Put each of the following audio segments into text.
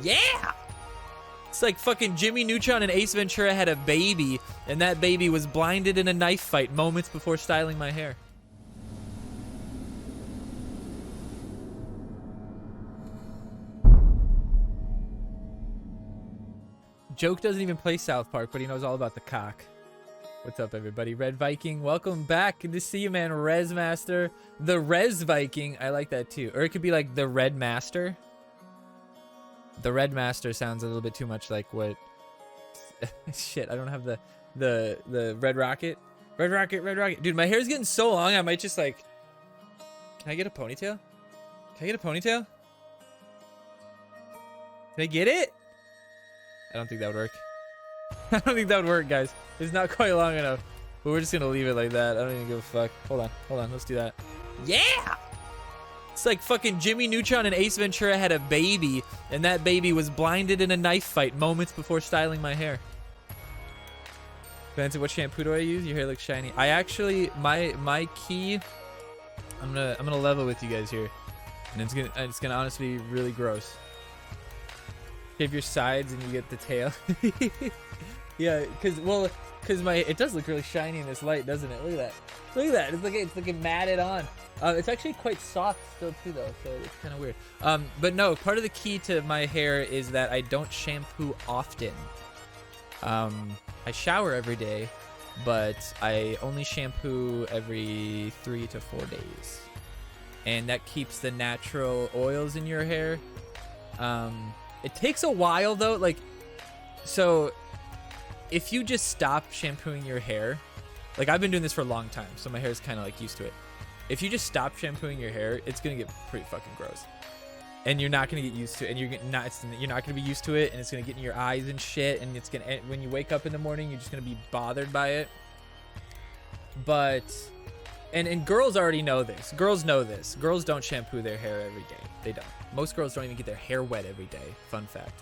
Yeah! It's like fucking Jimmy Neutron and Ace Ventura had a baby, and that baby was blinded in a knife fight moments before styling my hair. Joke doesn't even play South Park, but he knows all about the cock. What's up, everybody? Red Viking, welcome back. Good to see you, man. Res Master. The Res Viking. I like that, too. Or it could be like the Red Master. The Red Master sounds a little bit too much like what... Shit, I don't have the Red Rocket. Red Rocket, Red Rocket. Dude, my hair's getting so long, I might just like... Can I get a ponytail? Can I get a ponytail? Can I get it? I don't think that would work. I don't think that would work, guys. It's not quite long enough. But we're just gonna leave it like that. I don't even give a fuck. Hold on, let's do that. Yeah! It's like fucking Jimmy Neutron and Ace Ventura had a baby, and that baby was blinded in a knife fight moments before styling my hair. Glanzer, what shampoo do I use? Your hair looks shiny. I actually, my key, I'm gonna level with you guys here. And it's gonna honestly be really gross. Shave your sides and you get the tail. Yeah, cause it does look really shiny in this light, doesn't it? Look at that. Look at that. It's like matted on. It's actually quite soft still too, though, so it's kind of weird. But no, part of the key to my hair is that I don't shampoo often. I shower every day, but I only shampoo every 3 to 4 days, and that keeps the natural oils in your hair. It takes a while though, like, so if you just stop shampooing your hair, like I've been doing this for a long time, so my hair is kind of like used to it. If you just stop shampooing your hair, it's gonna get pretty fucking gross, and you're not gonna get used to it, and you're not gonna be used to it, and it's gonna get in your eyes and shit, and it's gonna, when you wake up in the morning, you're just gonna be bothered by it. But and girls already know this. Girls know this. Girls don't shampoo their hair every day. They don't. Most girls don't even get their hair wet every day. Fun fact.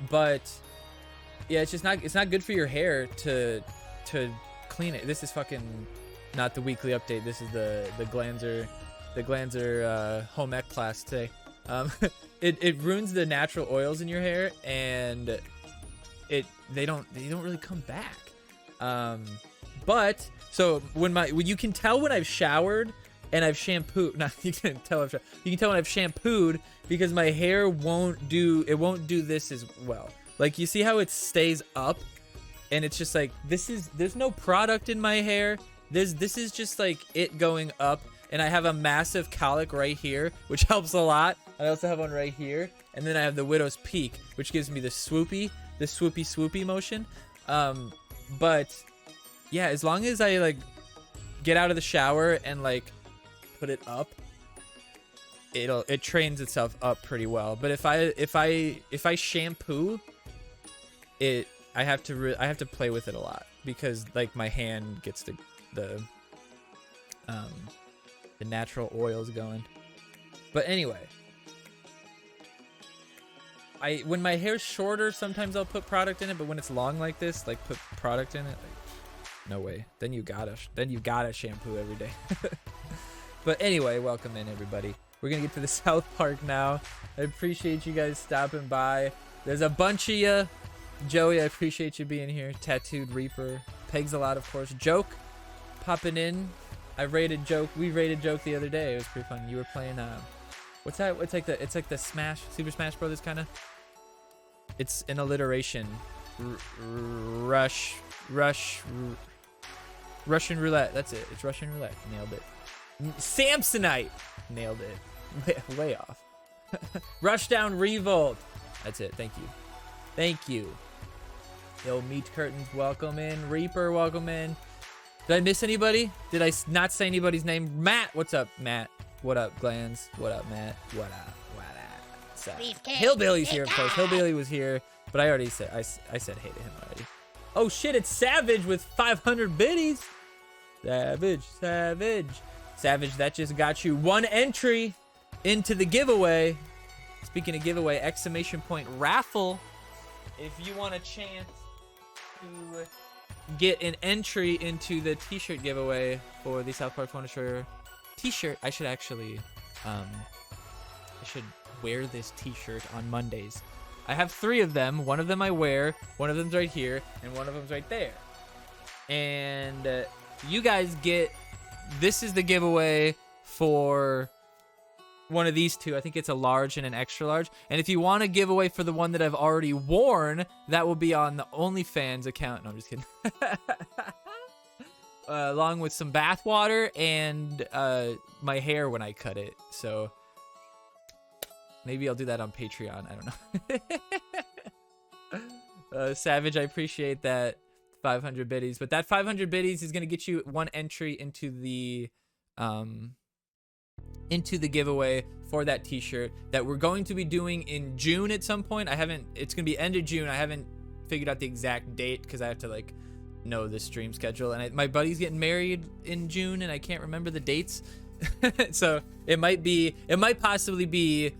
But yeah, it's not good for your hair to clean it. This is fucking not the weekly update. This is the Glanzer home ec class today. It ruins the natural oils in your hair, and they don't really come back. But so when you can tell when I've showered and I've shampooed. No, you can tell when I've shampooed, because my hair won't do this as well. Like, you see how it stays up, and it's just like, there's no product in my hair. This is just like it going up, and I have a massive cowlick right here, which helps a lot. I also have one right here, and then I have the widow's peak, which gives me the swoopy motion. But yeah, as long as I like get out of the shower and like put it up, it trains itself up pretty well. But if I shampoo it, I have to play with it a lot, because like my hand gets the natural oils going. But anyway, when my hair's shorter, sometimes I'll put product in it, but when it's long like this, like put product in it, like, no way. Then you gotta shampoo every day. But anyway, welcome in, everybody. We're gonna get to the South Park now. I appreciate you guys stopping by. There's a bunch of you. Joey, I appreciate you being here. Tattooed Reaper. Pegs a lot, of course. Joke popping in. We rated Joke the other day. It was pretty fun. You were playing what's that? It's like the Smash, Super Smash Brothers kind of. It's an alliteration. Russian roulette. That's it. It's Russian roulette. Nailed it. Samsonite. Nailed it. Way off. Rushdown Revolt. That's it. Thank you. Thank you. Yo, Meat Curtains, welcome in. Reaper, welcome in. Did I miss anybody? Did I not say anybody's name? Matt, what's up, Matt? What up, Glans? What up, Matt? What up? What up? What's up? Hillbilly's here, of course. Hillbilly was here, but I already said I said hey to him already. Oh shit, it's Savage with 500 biddies. Savage, that just got you one entry into the giveaway. Speaking of giveaway, exclamation point raffle. If you want a chance to get an entry into the T-shirt giveaway for the South Park Phone Destroyer T-shirt, I should should wear this t-shirt on Mondays. I have 3 of them. One of them I wear, one of them's right here, and one of them's right there. And you guys get, this is the giveaway for one of these 2. I think it's a large and an extra large. And if you want a giveaway for the one that I've already worn, that will be on the OnlyFans account. No, I'm just kidding. Along with some bath water and my hair when I cut it. So maybe I'll do that on Patreon. I don't know. Savage, I appreciate that 500 biddies. But that 500 biddies is going to get you 1 entry into the giveaway for that t-shirt that we're going to be doing in June at some point. It's going to be end of June. I haven't figured out the exact date because I have to like know the stream schedule. And my buddy's getting married in June and I can't remember the dates. So it might possibly be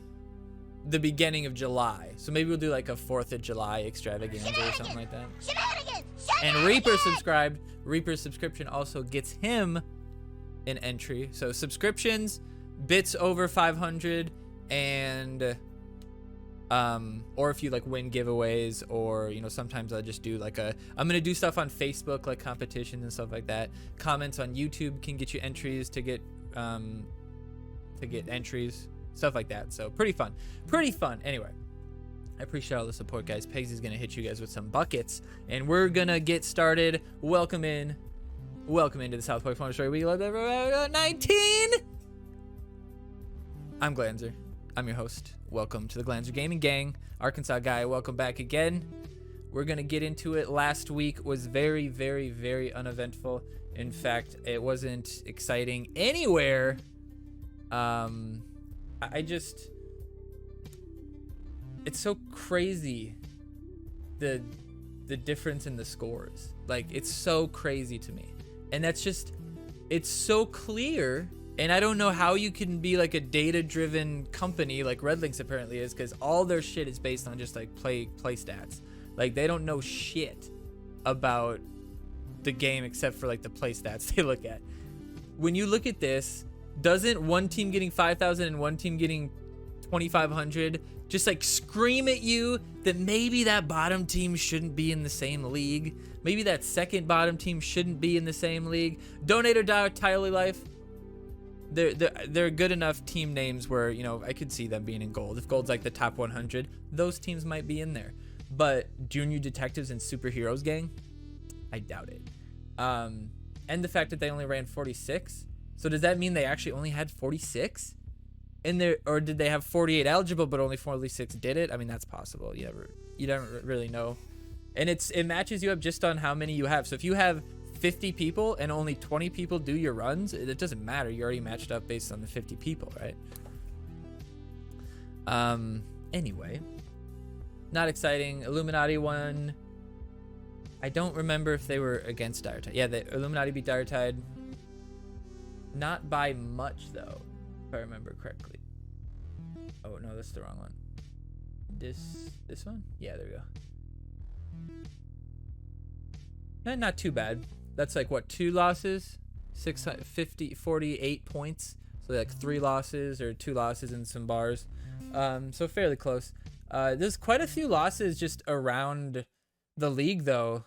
the beginning of July. So maybe we'll do like a 4th of July extravaganza or something like that. And Reaper subscribed. Reaper's subscription also gets him an entry. So subscriptions, bits over 500, and or if you like win giveaways, or you know, sometimes I just do like I'm gonna do stuff on Facebook like competitions and stuff like that. Comments on YouTube can get you entries to get entries, stuff like that. So pretty fun. Anyway, I appreciate all the support, guys. Pegsy's gonna hit you guys with some buckets and we're gonna get started. Welcome into the South Park Farm Story. We love 19. I'm Glanzer. I'm your host. Welcome to the Glanzer Gaming Gang. Arkansas guy, welcome back again. We're gonna get into it. Last week was very, very, very uneventful. In fact, it wasn't exciting anywhere. It's so crazy, the difference in the scores. Like, it's so crazy to me. And that's just, it's so clear. And I don't know how you can be like a data-driven company like Red Links apparently is, because all their shit is based on just like play stats. Like, they don't know shit about the game except for like the play stats they look at. When you look at this, doesn't one team getting 5,000 and one team getting 2,500 just like scream at you that maybe that bottom team shouldn't be in the same league? Maybe that second bottom team shouldn't be in the same league. Donate or Die, Tiley Life. They're good enough team names where, you know, I could see them being in gold. If gold's like the top 100, those teams might be in there. But Junior Detectives and Superheroes Gang, I doubt it. And the fact that they only ran 46. So does that mean they actually only had 46 in there, or did they have 48 eligible but only 46 did it? I mean, that's possible. You don't really know. And it matches you up just on how many you have. So if you have 50 people and only 20 people do your runs, it doesn't matter. You're already matched up based on the 50 people, right? Anyway, not exciting. Illuminati won. I don't remember if they were against Dire Tide. Yeah, the Illuminati beat Dire Tide. Not by much though, if I remember correctly. Oh no, that's the wrong one. This one? Yeah, there we go. Not too bad. That's like what, 2 losses, 48 points. So like 3 losses or 2 losses and some bars. So fairly close. There's quite a few losses just around the league though.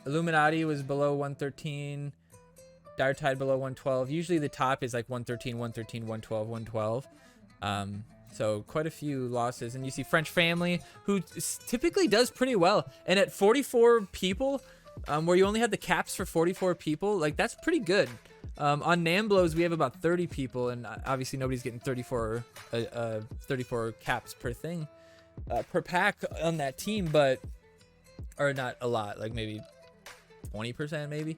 Illuminati was below 113. Dire Tide below 112. Usually the top is like 113, 113, 112, 112. So quite a few losses. And you see French Family, who typically does pretty well. And at 44 people, where you only have the caps for 44 people, like that's pretty good. On Namblos, we have about 30 people, and obviously nobody's getting 34 caps per thing, per pack on that team, or not a lot, like maybe 20% maybe.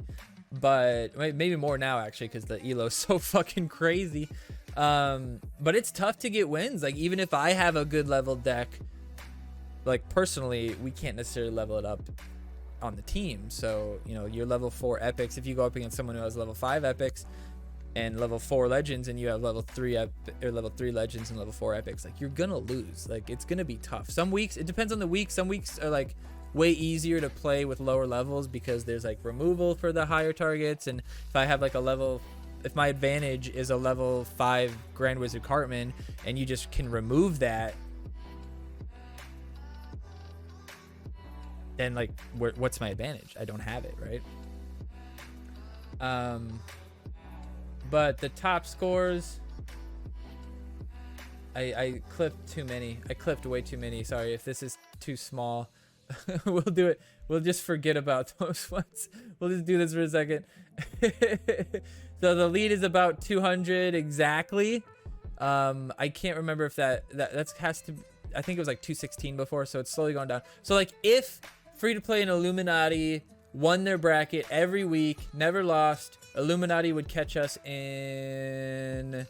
But maybe more now actually, because the elo is so fucking crazy. But it's tough to get wins. Like, even if I have a good level deck, like personally, we can't necessarily level it up on the team. So, you know, your level 4 epics, if you go up against someone who has level 5 epics and level 4 legends, and you have level 3 legends and level 4 epics, like, you're gonna lose. Like, it's gonna be tough. Some weeks, it depends on the week. Some weeks are like way easier to play with lower levels because there's like removal for the higher targets. And if I have like a level if my advantage is a level 5 Grand Wizard Cartman and you just can remove that, then like what's my advantage? I don't have it, right? But the top scores, I clipped too many. I clipped way too many. Sorry if this is too small. We'll do it. We'll just forget about those ones. We'll just do this for a second. So the lead is about 200 exactly. I can't remember if that has to, I think it was like 216 before, so it's slowly going down. So like if Free to Play and Illuminati won their bracket every week, never lost, Illuminati would catch us in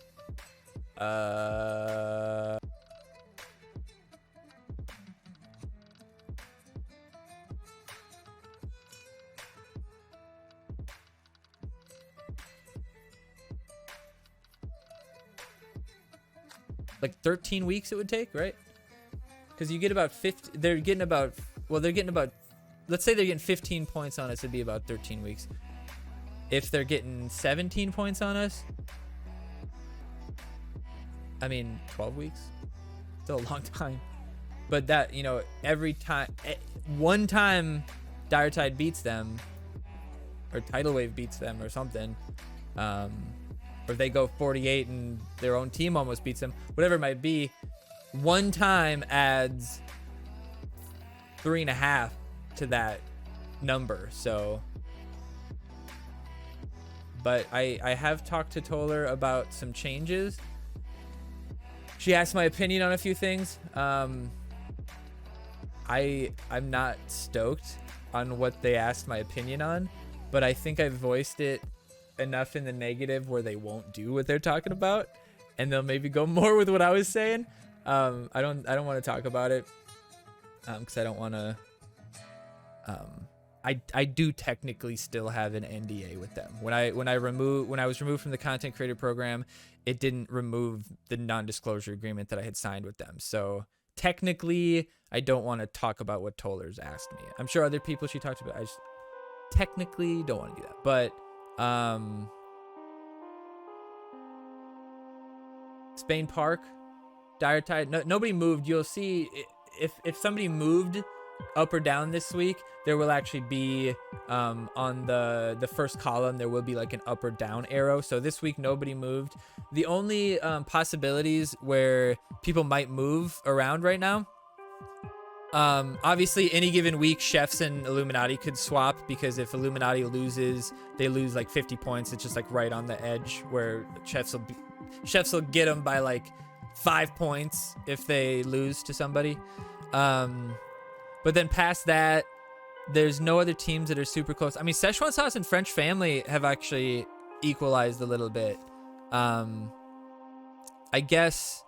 like 13 weeks it would take, right? Because you get about 50, they're getting about, let's say they're getting 15 points on us, it'd be about 13 weeks. If they're getting 17 points on us, I mean, 12 weeks, still a long time. But that, you know, every time, one time Dire Tide beats them, or Tidal Wave beats them or something, or they go 48 and their own team almost beats them, whatever it might be, one time adds 3.5 to that number. So, but I have talked to Toller about some changes. She asked my opinion on a few things. I'm not stoked on what they asked my opinion on, but I think I voiced it enough in the negative where they won't do what they're talking about, and they'll maybe go more with what I was saying. I don't want to talk about it because I don't want to. I do technically still have an NDA with them. When I was removed from the content creator program, it didn't remove the non-disclosure agreement that I had signed with them. So technically, I don't want to talk about what Toller's asked me. I'm sure other people she talked about. I just technically don't want to do that. But Spain Park, Dire Tide, nobody moved. You'll see if somebody moved up or down this week, there will actually be on the first column, there will be like an up or down arrow. So this week nobody moved. The only possibilities where people might move around right now, obviously any given week Chefs and Illuminati could swap, because if Illuminati loses, they lose like 50 points. It's just like right on the edge where Chefs will get them by like 5 points if they lose to somebody. But then past that, there's no other teams that are super close. I mean, Szechuan Sauce and French Family have actually equalized a little bit. I guess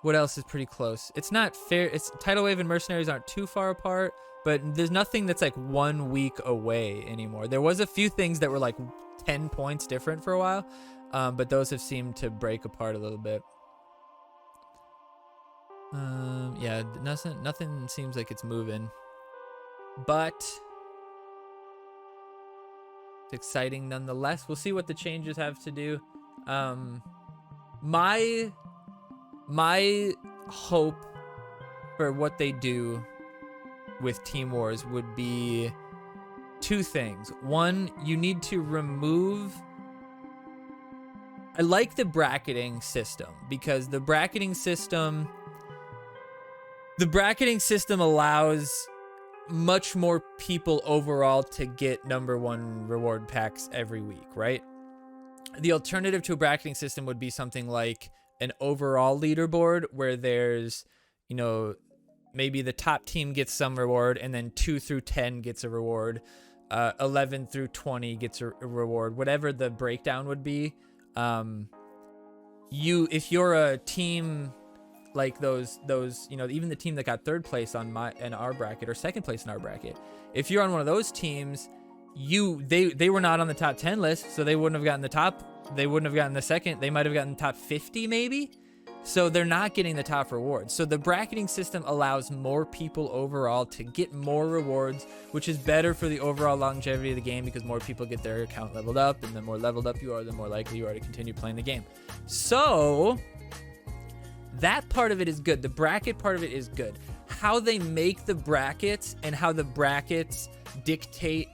what else is pretty close? It's not fair. It's Tidal Wave and Mercenaries aren't too far apart, but there's nothing that's like 1 week away anymore. There was a few things that were like 10 points different for a while, but those have seemed to break apart a little bit. Yeah, nothing seems like it's moving, but it's exciting nonetheless. We'll see what the changes have to do. My hope for what they do with Team Wars would be 2 things. One, you need to remove, I like the bracketing system, because the bracketing system allows much more people overall to get #1 reward packs every week, right? The alternative to a bracketing system would be something like an overall leaderboard where there's, you know, maybe the top team gets some reward, and then 2 through 10 gets a reward, 11 through 20 gets a reward, whatever the breakdown would be. If you're a team like those, you know, even the team that got 3rd place in our bracket, or 2nd place in our bracket, if you're on one of those teams, they were not on the top 10 list, so they wouldn't have gotten the top. They wouldn't have gotten the second. They might have gotten top 50 maybe. So they're not getting the top rewards. So the bracketing system allows more people overall to get more rewards, which is better for the overall longevity of the game because more people get their account leveled up, and the more leveled up you are, the more likely you are to continue playing the game. So that part of it is good. The bracket part of it is good. How they make the brackets and how the brackets dictate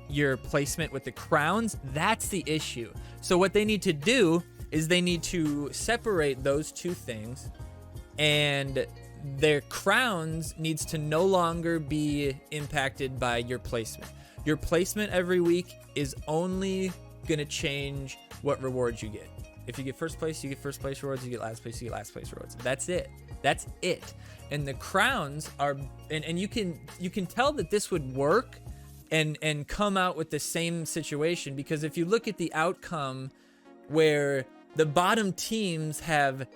your placement with the crowns, that's the issue. So what they need to do is they need to separate those two things, and their crowns needs to no longer be impacted by your placement. Your placement every week is only going to change what rewards you get. If you get first place, you get first place rewards. You get last place, you get last place rewards. That's it. That's it. And the crowns are, and you can tell that this would work and come out with the same situation, because if you look at the outcome where the bottom teams have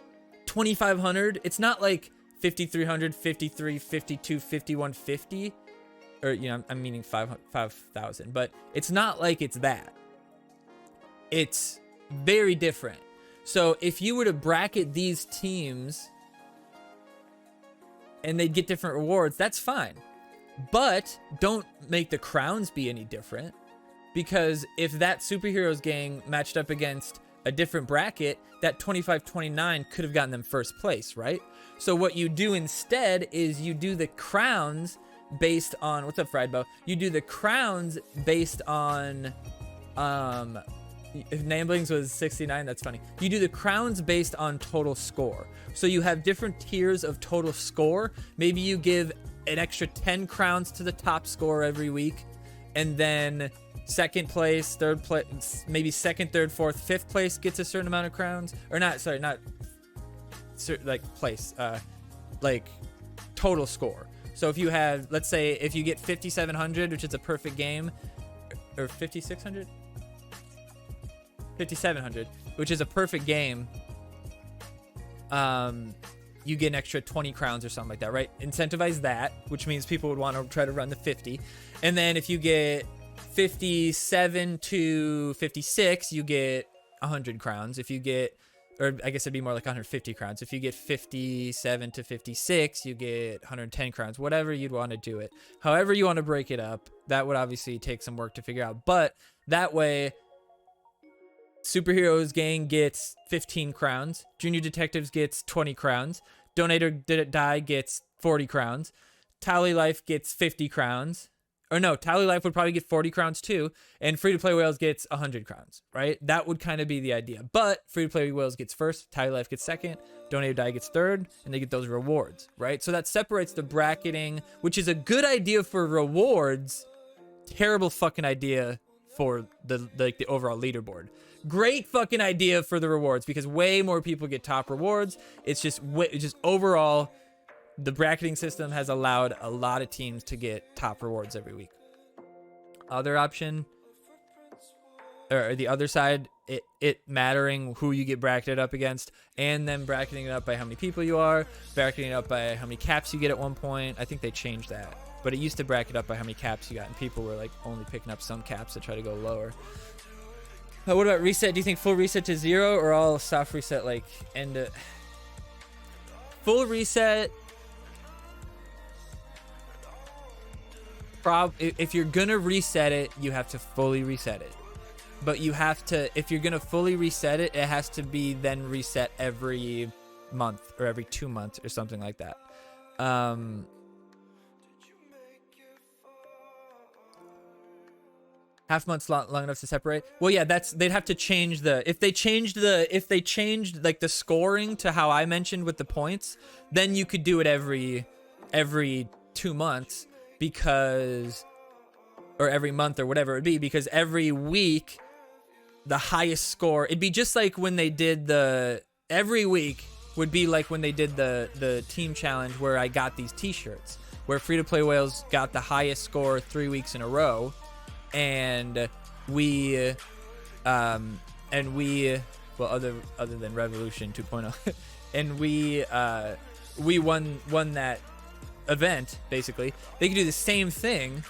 2,500, it's not like 5,300, 53, 52, 5150, or, you know, I'm meaning 5,000, but it's not like it's that. It's very different. So if you were to bracket these teams and they'd get different rewards, that's fine. But don't make the crowns be any different, because if that superheroes gang matched up against a different bracket, that 25-29 could have gotten them first place, right? So what you do instead is you do the crowns based on, what's up, Friedbo? You do the crowns based on, if Namblings was 69, that's funny. You do the crowns based on total score. So you have different tiers of total score. Maybe you give an extra 10 crowns to the top score every week, and then second place, third place, maybe second, third, fourth, fifth place gets a certain amount of crowns, or not, sorry, not like place, like total score. So if you have, let's say if you get 5,700, which is a perfect game, or 5,600, 5,700, which is a perfect game, you get an extra 20 crowns or something like that, right? Incentivize that, which means people would want to try to run the 50. And then if you get 57 to 56, you get 100 crowns. If you get, or I guess it'd be more like 150 crowns. If you get 57 to 56, you get 110 crowns. Whatever you'd want to do it. However you want to break it up, that would obviously take some work to figure out. But that way, Superheroes Gang gets 15 crowns. Junior Detectives gets 20 crowns. Donate or Die gets 40 crowns. Tally Life gets 50 crowns. Or no, Tally Life would probably get 40 crowns too. And Free to Play Whales gets 100 crowns, right? That would kind of be the idea. But Free to Play Whales gets first, Tally Life gets second, Donate or Die gets third, and they get those rewards, right? So that separates the bracketing, which is a good idea for rewards. Terrible fucking idea for the overall leaderboard. Great fucking idea for the rewards, because way more people get top rewards. It's just overall, the bracketing system has allowed a lot of teams to get top rewards every week. Other option, or the other side, it mattering who you get bracketed up against, and then bracketing it up by how many people you are, bracketing it up by how many caps you get at one point. I think they changed that, but it used to bracket up by how many caps you got, and people were like only picking up some caps to try to go lower. What about reset? Do you think full reset to 0 or all soft reset, like end full reset? If you're gonna reset it, you have to fully reset it. But you have to, if you're gonna fully reset it, it has to be then reset every month or every 2 months or something like that. Half months long enough to separate. Well, yeah, they'd have to change if they changed like the scoring to how I mentioned with the points, then you could do it every 2 months, because, or every month or whatever it would be, because every week the highest score, it'd be just like when they did every week would be like when they did the team challenge where I got these t-shirts, where Free to Play Whales got the highest score 3 weeks in a row. And we well, other than Revolution 2.0, and we won that event. Basically, they could do the same thing,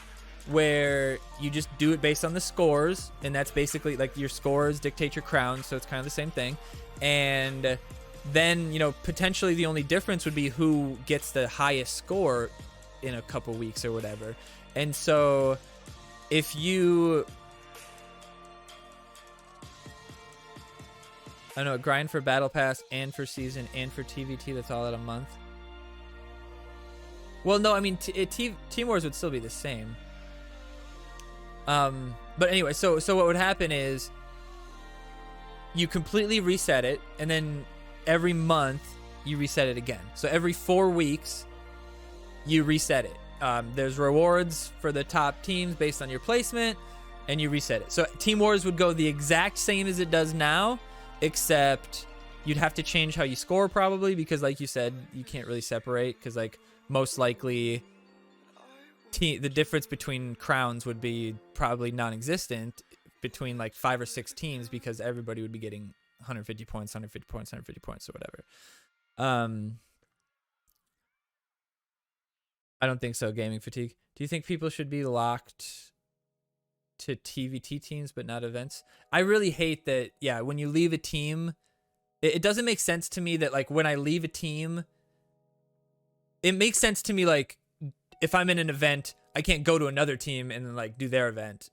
where you just do it based on the scores, and that's basically like your scores dictate your crowns, so it's kind of the same thing. And then, you know, potentially the only difference would be who gets the highest score in a couple weeks or whatever. And so if you, I don't know, grind for Battle Pass and for Season and for TVT, that's all at a month. Well, no, I mean, Team Wars would still be the same. But anyway, so what would happen is you completely reset it, and then every month you reset it again. So every 4 weeks you reset it. There's rewards for the top teams based on your placement, and you reset it. So Team Wars would go the exact same as it does now, except you'd have to change how you score probably, because like you said, you can't really separate, because like most likely the difference between crowns would be probably non-existent between like 5 or 6 teams, because everybody would be getting 150 points, 150 points, 150 points, or whatever. I don't think so. Gaming fatigue. Do you think people should be locked to TVT teams but not events? I really hate that. Yeah, when you leave a team, it doesn't make sense to me that like when I leave a team, it makes sense to me like if I'm in an event, I can't go to another team and then like do their event.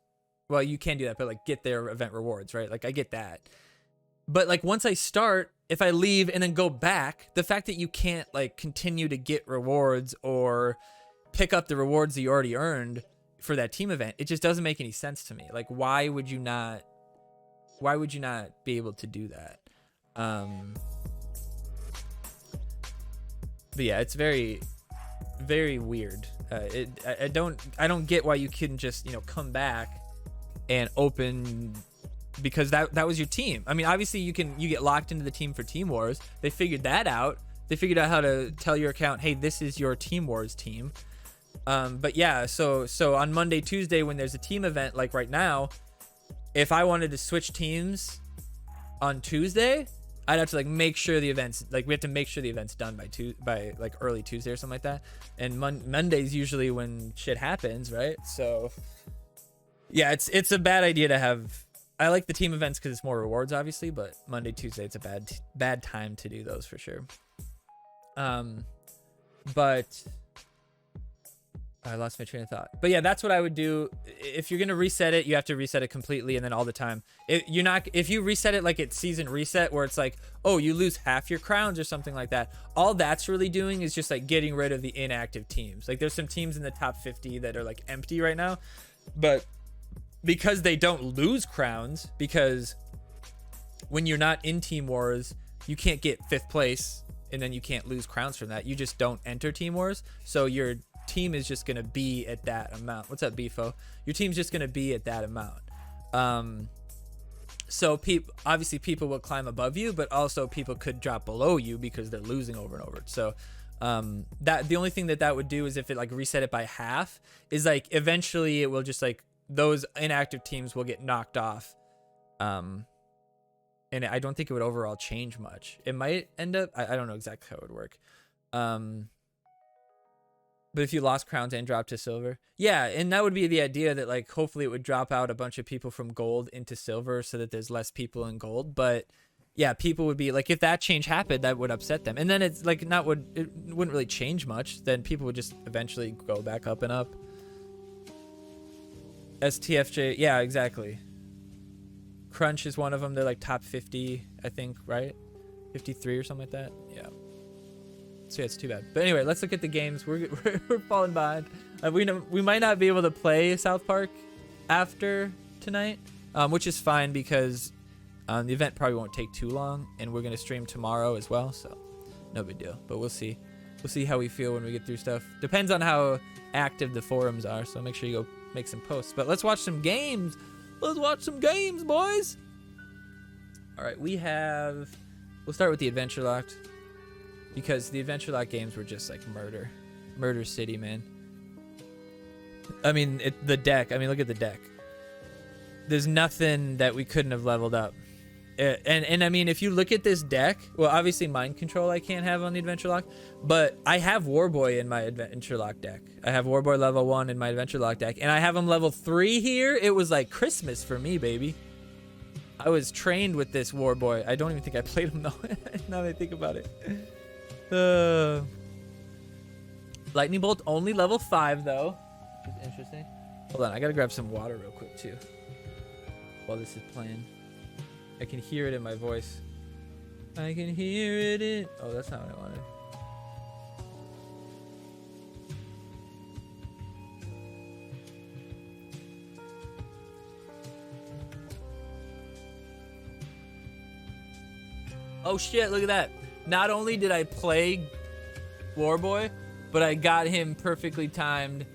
Well, you can do that, but like get their event rewards, right? Like I get that. But like once I start, if I leave and then go back, the fact that you can't like continue to get rewards or pick up the rewards that you already earned for that team event, it just doesn't make any sense to me. Like why would you not be able to do that? But yeah, it's very, very weird. I don't get why you couldn't just, you know, come back and open, because that was your team. I mean, obviously you get locked into the team for Team Wars. They figured that out. They figured out how to tell your account, hey, this is your Team Wars team. But yeah, so on Monday, Tuesday, when there's a team event, like right now, if I wanted to switch teams on Tuesday, I'd have to like make sure the events, like we have to make sure the event's done by like early Tuesday or something like that. And Monday's usually when shit happens, right? So yeah, it's a bad idea to have. I like the team events because it's more rewards, obviously, but Monday, Tuesday, it's a bad time to do those for sure. But I lost my train of thought. But yeah, that's what I would do. If you're gonna reset it, you have to reset it completely and then all the time. If you reset it like it's season reset, where it's like, oh, you lose half your crowns or something like that, all that's really doing is just like getting rid of the inactive teams. Like there's some teams in the top 50 that are like empty right now, but because they don't lose crowns, because when you're not in Team Wars, you can't get 5th place and then you can't lose crowns from that. You just don't enter Team Wars, so your team is just gonna be at that amount. What's up, Beefo? Your team's just gonna be at that amount. So obviously people will climb above you, but also people could drop below you because they're losing over and over. So that the only thing that would do is if it like reset it by half, is like eventually it will just like those inactive teams will get knocked off. And I don't think it would overall change much. It might end up, I don't know exactly how it would work. But if you lost crowns and dropped to silver, yeah, and that would be the idea, that like hopefully it would drop out a bunch of people from gold into silver so that there's less people in gold. But yeah, people would be like, if that change happened, that would upset them. And then it's like it wouldn't really change much. Then people would just eventually go back up and up. STFJ, yeah, exactly. Crunch is one of them. They're like top 50, I think, right? 53 or something like that. Yeah. So yeah, it's too bad. But anyway, let's look at the games. We're falling behind. We might not be able to play South Park after tonight, which is fine because the event probably won't take too long, and we're gonna stream tomorrow as well, so no big deal. But we'll see. We'll see how we feel when we get through stuff. Depends on how active the forums are, so make sure you go make some posts. But let's watch some games. Let's watch some games, boys. All right, we'll start with the Adventure Locked, because the Adventure Lock games were just like murder city, man. I mean, the deck, I mean, look at the deck. There's nothing that we couldn't have leveled up. And I mean, if you look at this deck, well, obviously Mind Control I can't have on the Adventure Lock, but I have Warboy in my Adventure Lock deck. I have Warboy level 1 in my Adventure Lock deck, and I have him level 3 here. It was like Christmas for me, baby. I was trained with this war boy. I don't even think I played him though. Now that I think about it. Lightning bolt only level 5 though. Which is interesting. Hold on, I gotta grab some water real quick too. While this is playing. I can hear it in my voice. I can hear it in... Oh, that's not what I wanted. Oh shit, look at that. Not only did I play Warboy, but I got him perfectly timed.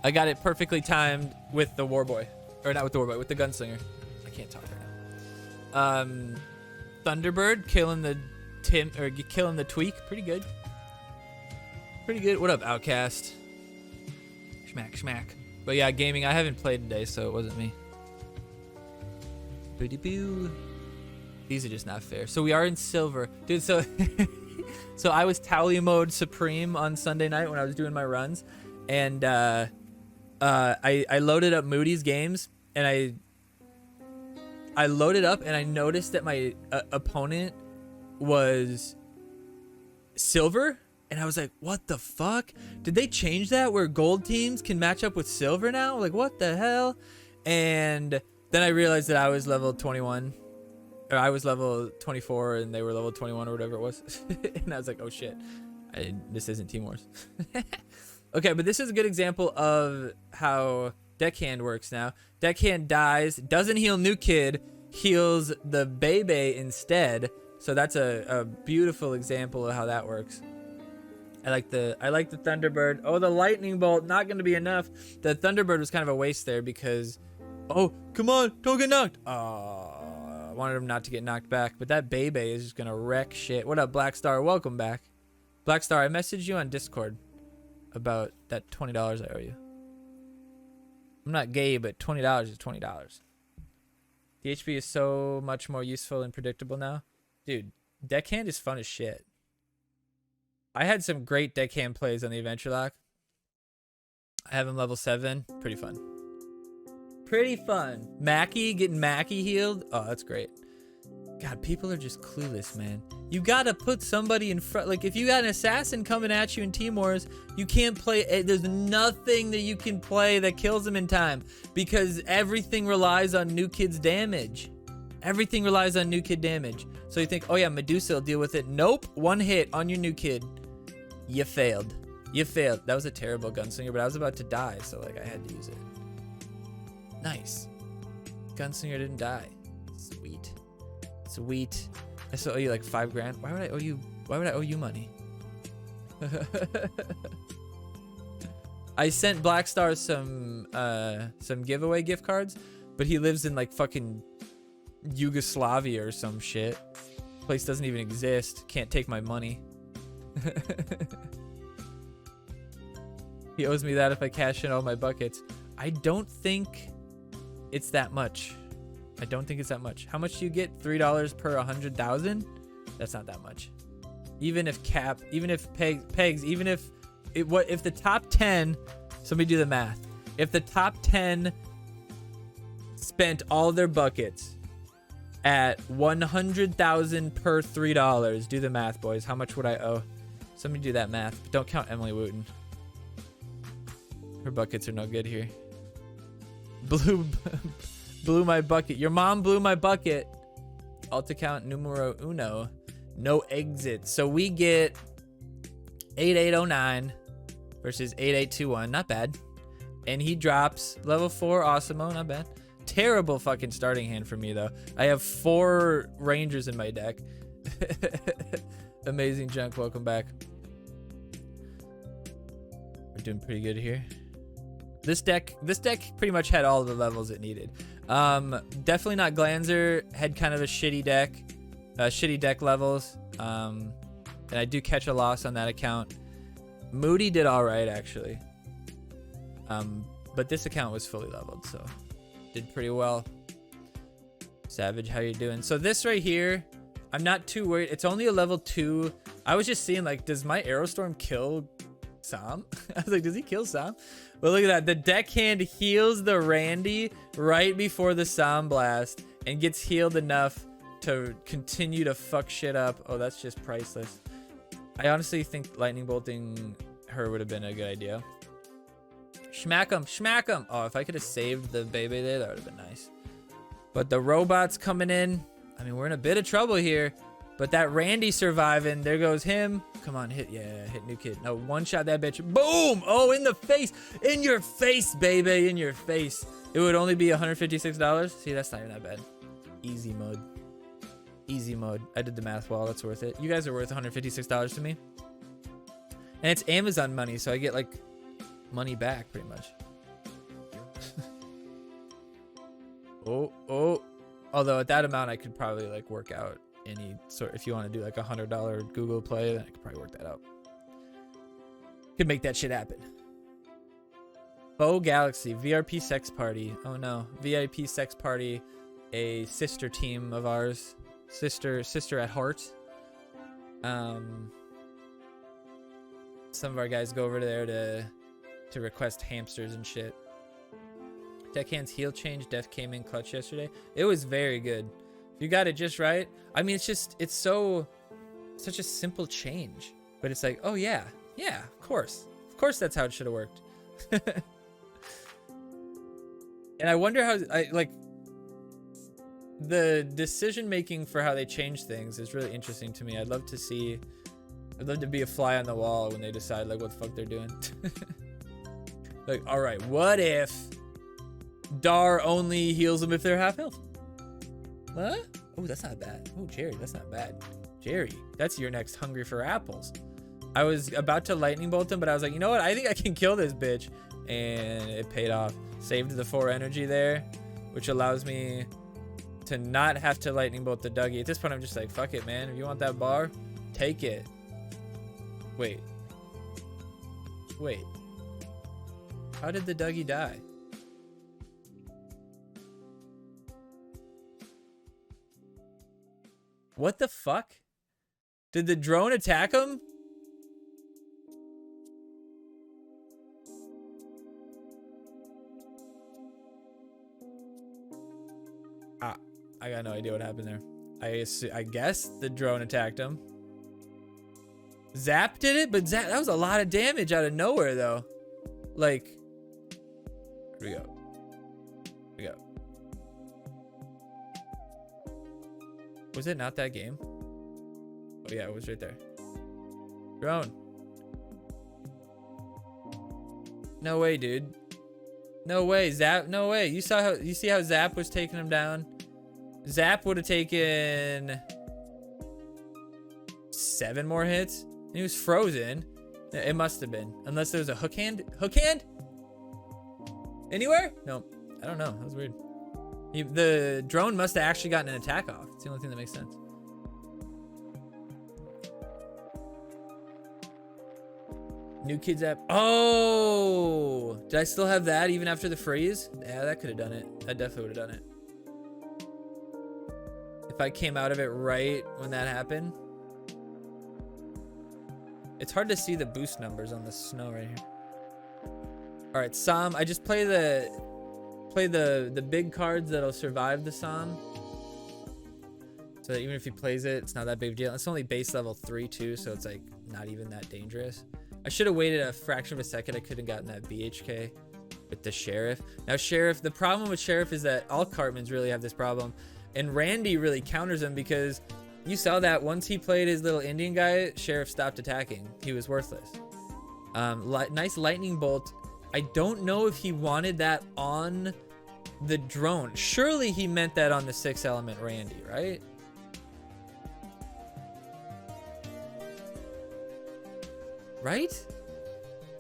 I got it perfectly timed with the Warboy. Or not with the Warboy, with the Gunslinger. I can't talk right now. Thunderbird killing the killing the Tweak. Pretty good. Pretty good. What up, Outcast? Schmack, schmack. But yeah, gaming, I haven't played today, so it wasn't me. Boo-de-boo. These are just not fair. So we are in silver. Dude, so so I was Tally Mode Supreme on Sunday night when I was doing my runs. And I loaded up Moody's games. And I loaded up and I noticed that my opponent was silver. And I was like, what the fuck? Did they change that where gold teams can match up with silver now? Like, what the hell? And then I realized that I was level 21. Or I was level 24 and they were level 21 or whatever it was. And I was like, oh shit, this isn't Team Wars. Okay, but this is a good example of how Deckhand works now. Deckhand dies, doesn't heal New Kid, heals the Bebe instead. So that's a beautiful example of how that works. I like the Thunderbird. Oh, the Lightning Bolt, not going to be enough. The Thunderbird was kind of a waste there because, oh, come on, don't get knocked. I wanted him not to get knocked back, but that Bebe is just gonna wreck shit. What up, Black Star? Welcome back. Black Star, I messaged you on Discord about that $20 I owe you. I'm not gay, but $20 is $20. The HP is so much more useful and predictable now. Dude, Deckhand is fun as shit. I had some great Deckhand plays on the Adventure Lock. I have him level 7. Pretty fun. Pretty fun. Mackie, getting Mackie healed. Oh, that's great. God, people are just clueless, man. You gotta put somebody in front. Like, if you got an assassin coming at you in Team Wars, you can't play. There's nothing that you can play that kills him in time because everything relies on New Kid's damage. Everything relies on New Kid damage. So you think, oh yeah, Medusa will deal with it. Nope. One hit on your New Kid. You failed. You failed. That was a terrible gunslinger, but I was about to die, so like I had to use it. Nice. Gunslinger didn't die. Sweet. Sweet. I still owe you like $5 grand. Why would I owe you money? I sent Black Star some giveaway gift cards, but he lives in like fucking Yugoslavia or some shit. Place doesn't even exist. Can't take my money. He owes me that if I cash in all my buckets. I don't think it's that much. I don't think it's that much. How much do you get? $3 per 100,000? That's not that much. Even if pegs, even if if the top 10, somebody do the math. If the top 10 spent all their buckets at 100,000 per $3, do the math, boys. How much would I owe? Somebody do that math. But don't count Emily Wooten. Her buckets are no good here. Blew my bucket. Your mom blew my bucket. Alt account numero uno. No exit. So we get 8809 versus 8821. Not bad. And he drops level 4 Osimo. Not bad. Terrible fucking starting hand for me though. I have 4 Rangers in my deck. Amazing Junk. Welcome back. We're doing pretty good here. This deck pretty much had all the levels it needed. Definitely not Glanzer. Had kind of a shitty deck levels. And I do catch a loss on that account. Moody did all right actually. But this account was fully leveled, so did pretty well. Savage, how you doing? So this right here, I'm not too worried. It's only a level 2. I was just seeing like, does my Aerostorm kill Sam? I was like, does he kill Sam? But look at that. The deckhand heals the Randy right before the Sam blast. and gets healed enough to continue to fuck shit up. Oh, that's just priceless. I honestly think lightning bolting her would have been a good idea. Smack him, smack him. Oh, if I could have saved the baby there, that would have been nice. But the robot's coming in. I mean, we're in a bit of trouble here. But that Randy surviving. There goes him. Come on, hit. Yeah, hit new kid. No, one shot that bitch. Boom. Oh, in the face. In your face, baby. In your face. It would only be $156. See, that's not even that bad. Easy mode. Easy mode. I did the math well. That's worth it. You guys are worth $156 to me. And it's Amazon money, so I get like money back pretty much. Oh. Although at that amount, I could probably like work out any sort. If you want to do like $100 Google Play, then I could probably work that out. Could make that shit happen. Bow Galaxy VRP sex party. Oh no, VIP sex party, a sister team of ours, sister at heart. Some of our guys go over there to request hamsters and shit. Deckhand's heel change def came in clutch yesterday. It was very good. If you got it just right. I mean, it's such a simple change, but it's like, oh yeah, of course that's how it should have worked. And I wonder how the decision making for how they change things is really interesting to me. I'd love to be a fly on the wall when they decide like what the fuck they're doing. Like, all right, what if Dar only heals them if they're half health? Huh? Oh, that's not bad. Oh, Jerry, that's not bad. Jerry, that's your next hungry for apples. I was about to lightning bolt him, but I was like, you know what? I think I can kill this bitch. And it paid off. Saved the 4 energy there, which allows me to not have to lightning bolt the Dougie. At this point, I'm just like, fuck it, man. If you want that bar, take it. Wait. How did the Dougie die? What the fuck? Did the drone attack him? I got no idea what happened there. I guess the drone attacked him. Zap did it, but that was a lot of damage out of nowhere though. Like, here we go. Was it not that game? Oh yeah, it was right there. Drone. No way, dude. No way, Zap. No way. You see how Zap was taking him down? Zap would have taken 7 more hits. And he was frozen. It must have been, unless there was a hook hand. Hook hand? Anywhere? No, I don't know. That was weird. The drone must have actually gotten an attack off. It's the only thing that makes sense. New kids app. Oh, did I still have that even after the freeze? Yeah, that could have done it. I definitely would have done it. If I came out of it right when that happened. It's hard to see the boost numbers on the snow right here. All right, Psalm. I just play the big cards that'll survive the Psalm. So that even if he plays it, it's not that big of a deal. It's only base level 3 too, so it's like not even that dangerous. I should have waited a fraction of a second. I could have gotten that BHK with the Sheriff. Now Sheriff, the problem with Sheriff is that all Cartmans really have this problem. And Randy really counters him because you saw that once he played his little Indian guy, Sheriff stopped attacking. He was worthless. Nice lightning bolt. I don't know if he wanted that on the drone. Surely he meant that on the 6 element Randy, right? Right?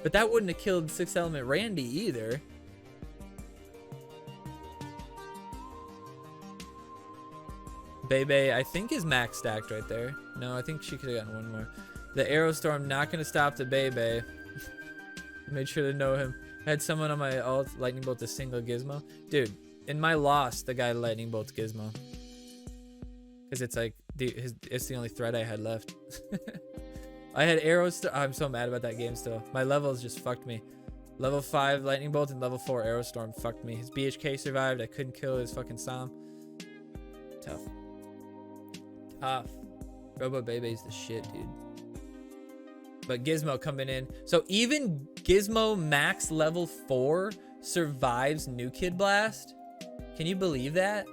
But that wouldn't have killed 6 element Randy either. Bebe, I think is max stacked right there. No, I think she could have gotten one more. The Arrow Storm not going to stop the Bebe. Made sure to know him. I had someone on my alt lightning bolt a single Gizmo. Dude, in my loss, the guy lightning bolts Gizmo. Because it's like, it's the only threat I had left. I had arrows. I'm so mad about that game still. My levels just fucked me. Level 5 lightning bolt and level 4 arrow storm fucked me. His BHK survived. I couldn't kill his fucking Psalm. Tough. Tough. Robo Bebe's the shit, dude. But Gizmo coming in. So even Gizmo max level 4 survives New Kid Blast. Can you believe that?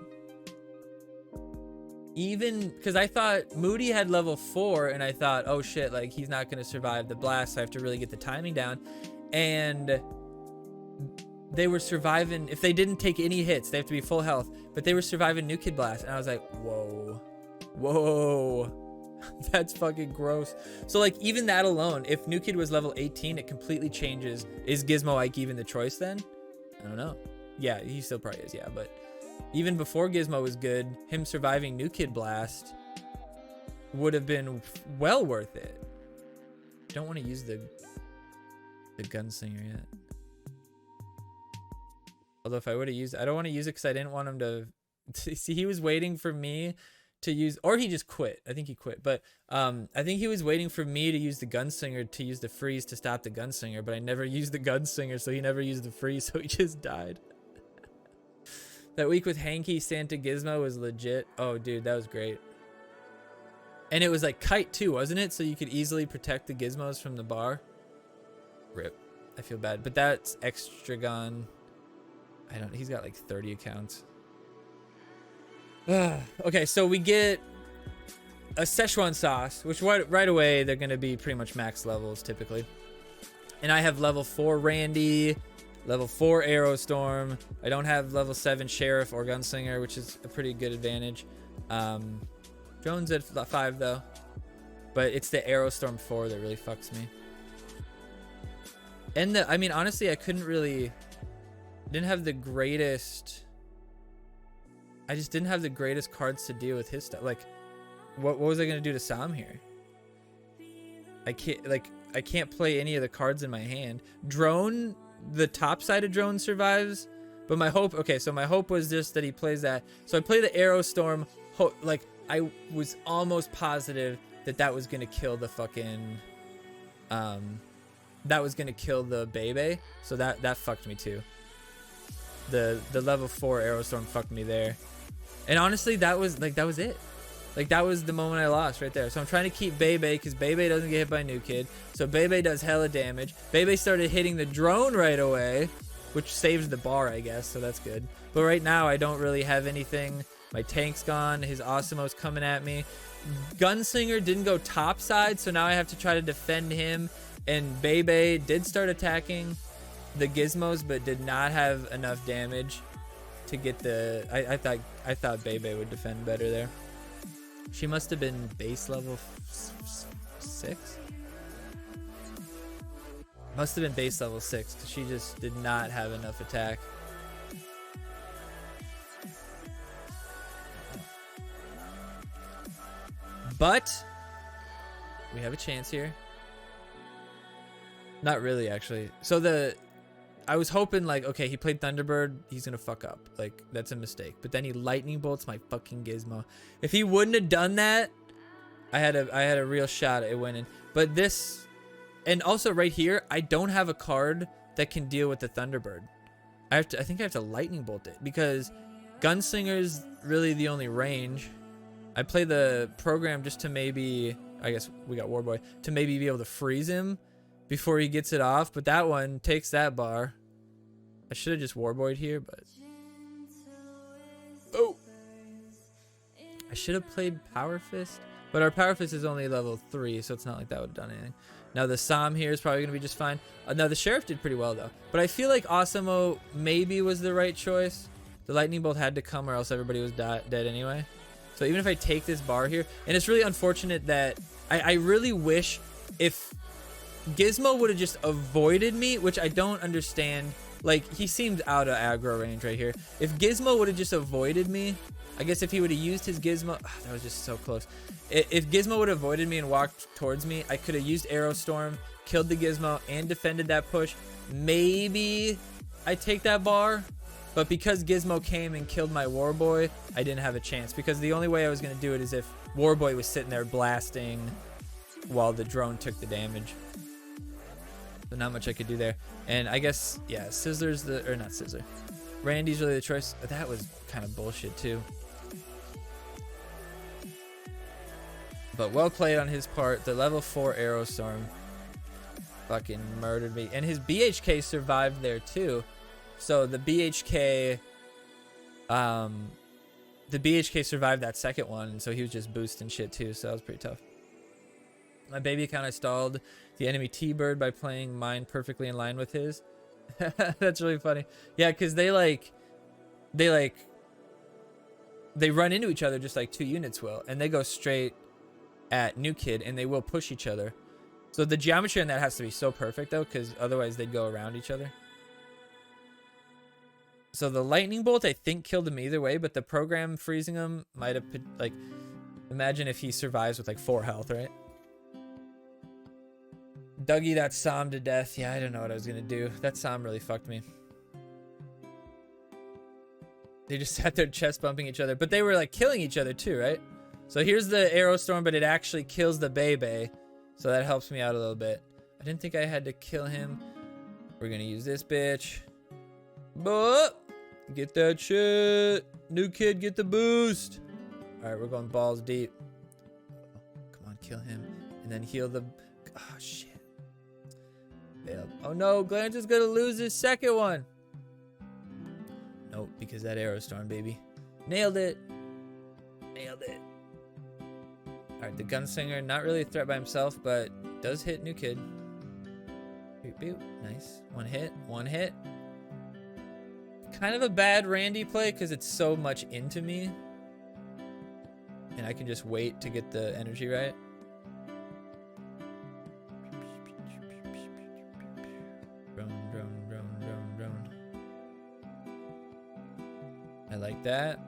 Even, because I thought Moody had level 4 and I thought, oh shit, like he's not going to survive the blast. So I have to really get the timing down. And they were surviving. If they didn't take any hits, they have to be full health. But they were surviving New Kid Blast. And I was like, whoa. Whoa. That's fucking gross. So like even that alone, if New Kid was level 18, it completely changes. Is Gizmo Ike even the choice then? I don't know. Yeah, he still probably is, yeah. But even before Gizmo was good, him surviving New Kid Blast would have been well worth it. Don't want to use the Gunslinger yet. Although if I would have used, I don't want to use it because I didn't want him to see. He was waiting for me to use, or he just quit. I think he quit, but I think he was waiting for me to use the Gunslinger to use the freeze to stop the Gunslinger, but I never used the Gunslinger, so he never used the freeze, so he just died. That week with Hanky Santa Gizmo was legit. Oh dude, that was great. And it was like kite too, wasn't it? So you could easily protect the Gizmos from the bar. Rip. I feel bad, but that's Extragon. I don't, he's got like 30 accounts. Okay, so we get a Szechuan sauce, which right away they're going to be pretty much max levels typically. And I have level 4 Randy, level 4 Aerostorm. I don't have level 7 Sheriff or Gunslinger, which is a pretty good advantage. Drone's at 5 though, but it's the Aerostorm 4 that really fucks me. And I mean, honestly, I didn't have the greatest. I just didn't have the greatest cards to deal with his stuff. Like, what was I gonna do to Sam here? I can't play any of the cards in my hand. Drone, the top side of Drone survives, but my hope. Okay, so my hope was just that he plays that. So I play the Aerostorm. Like I was almost positive that was gonna kill the fucking. That was gonna kill the Bebe. So that fucked me too. The level 4 Aerostorm fucked me there. And honestly, that was it. Like that was the moment I lost right there. So I'm trying to keep Bebe because Bebe doesn't get hit by New Kid. So Bebe does hella damage. Bebe started hitting the drone right away, which saves the bar, I guess. So that's good. But right now I don't really have anything. My tank's gone. His Osimo's coming at me. Gunslinger didn't go top side, so now I have to try to defend him. And Bebe did start attacking the Gizmos, but did not have enough damage to get the. I thought Bebe would defend better there. She must have been base level 6. Must have been base level 6 because she just did not have enough attack. But we have a chance here. Not really, actually. So I was hoping like, okay, he played Thunderbird, he's gonna fuck up. Like that's a mistake. But then he lightning bolts my fucking Gizmo. If he wouldn't have done that, I had a real shot at winning. But this, and also right here, I don't have a card that can deal with the Thunderbird. I think I have to lightning bolt it because Gunslinger's really the only range. I play the program just to maybe, I guess we got Warboy, to maybe be able to freeze him before he gets it off, but that one takes that bar. I should have just Warboyed here, but oh, I should have played Power Fist, but our Power Fist is only level 3, so it's not like that would have done anything. Now the Sam here is probably gonna be just fine. Now the Sheriff did pretty well though, but I feel like Osimo maybe was the right choice. The lightning bolt had to come, or else everybody was dead anyway. So even if I take this bar here, and it's really unfortunate that I really wish if Gizmo would have just avoided me, which I don't understand. Like, he seemed out of aggro range right here. If Gizmo would have just avoided me, I guess if he would have used his Gizmo, that was just so close. If Gizmo would have avoided me and walked towards me, I could have used Aerostorm, killed the Gizmo, and defended that push. Maybe I take that bar, but because Gizmo came and killed my Warboy, I didn't have a chance. Because the only way I was going to do it is if Warboy was sitting there blasting while the drone took the damage. So not much I could do there. And I guess, yeah, Sizzler's or not Sizzler. Randy's really the choice. That was kind of bullshit too. But well played on his part. The level 4 Aerostorm fucking murdered me. And his BHK survived there too. So the BHK survived that second one, and so he was just boosting shit too, so that was pretty tough. My baby account, I stalled the enemy T-Bird by playing mine perfectly in line with his. That's really funny. Yeah, because they run into each other just like two units will, and they go straight at New Kid, and they will push each other. So the geometry on that has to be so perfect though, because otherwise they'd go around each other. So the lightning bolt I think killed him either way, but the program freezing him might have, like, imagine if he survives with like 4 health, right? Dougie that Psalm to death. Yeah, I don't know what I was gonna do. That Psalm really fucked me. They just sat there chest bumping each other, but they were like killing each other too, right? So here's the Aerostorm, but it actually kills the Bebe, so that helps me out a little bit. I didn't think I had to kill him. We're gonna use this bitch. But get that shit. New Kid, get the boost. All right, we're going balls deep. Come on, kill him, and then heal the. Oh shit. Failed. Oh no, Glanzer's gonna lose his second one. Nope, because that Aerostorm, baby. Nailed it. Nailed it. All right, the Gunslinger, not really a threat by himself, but does hit New Kid. Boop, boop. Nice. One hit. One hit. Kind of a bad Randy play because it's so much into me. And I can just wait to get the energy right. Drone, drone, drone, drone, drone. I like that.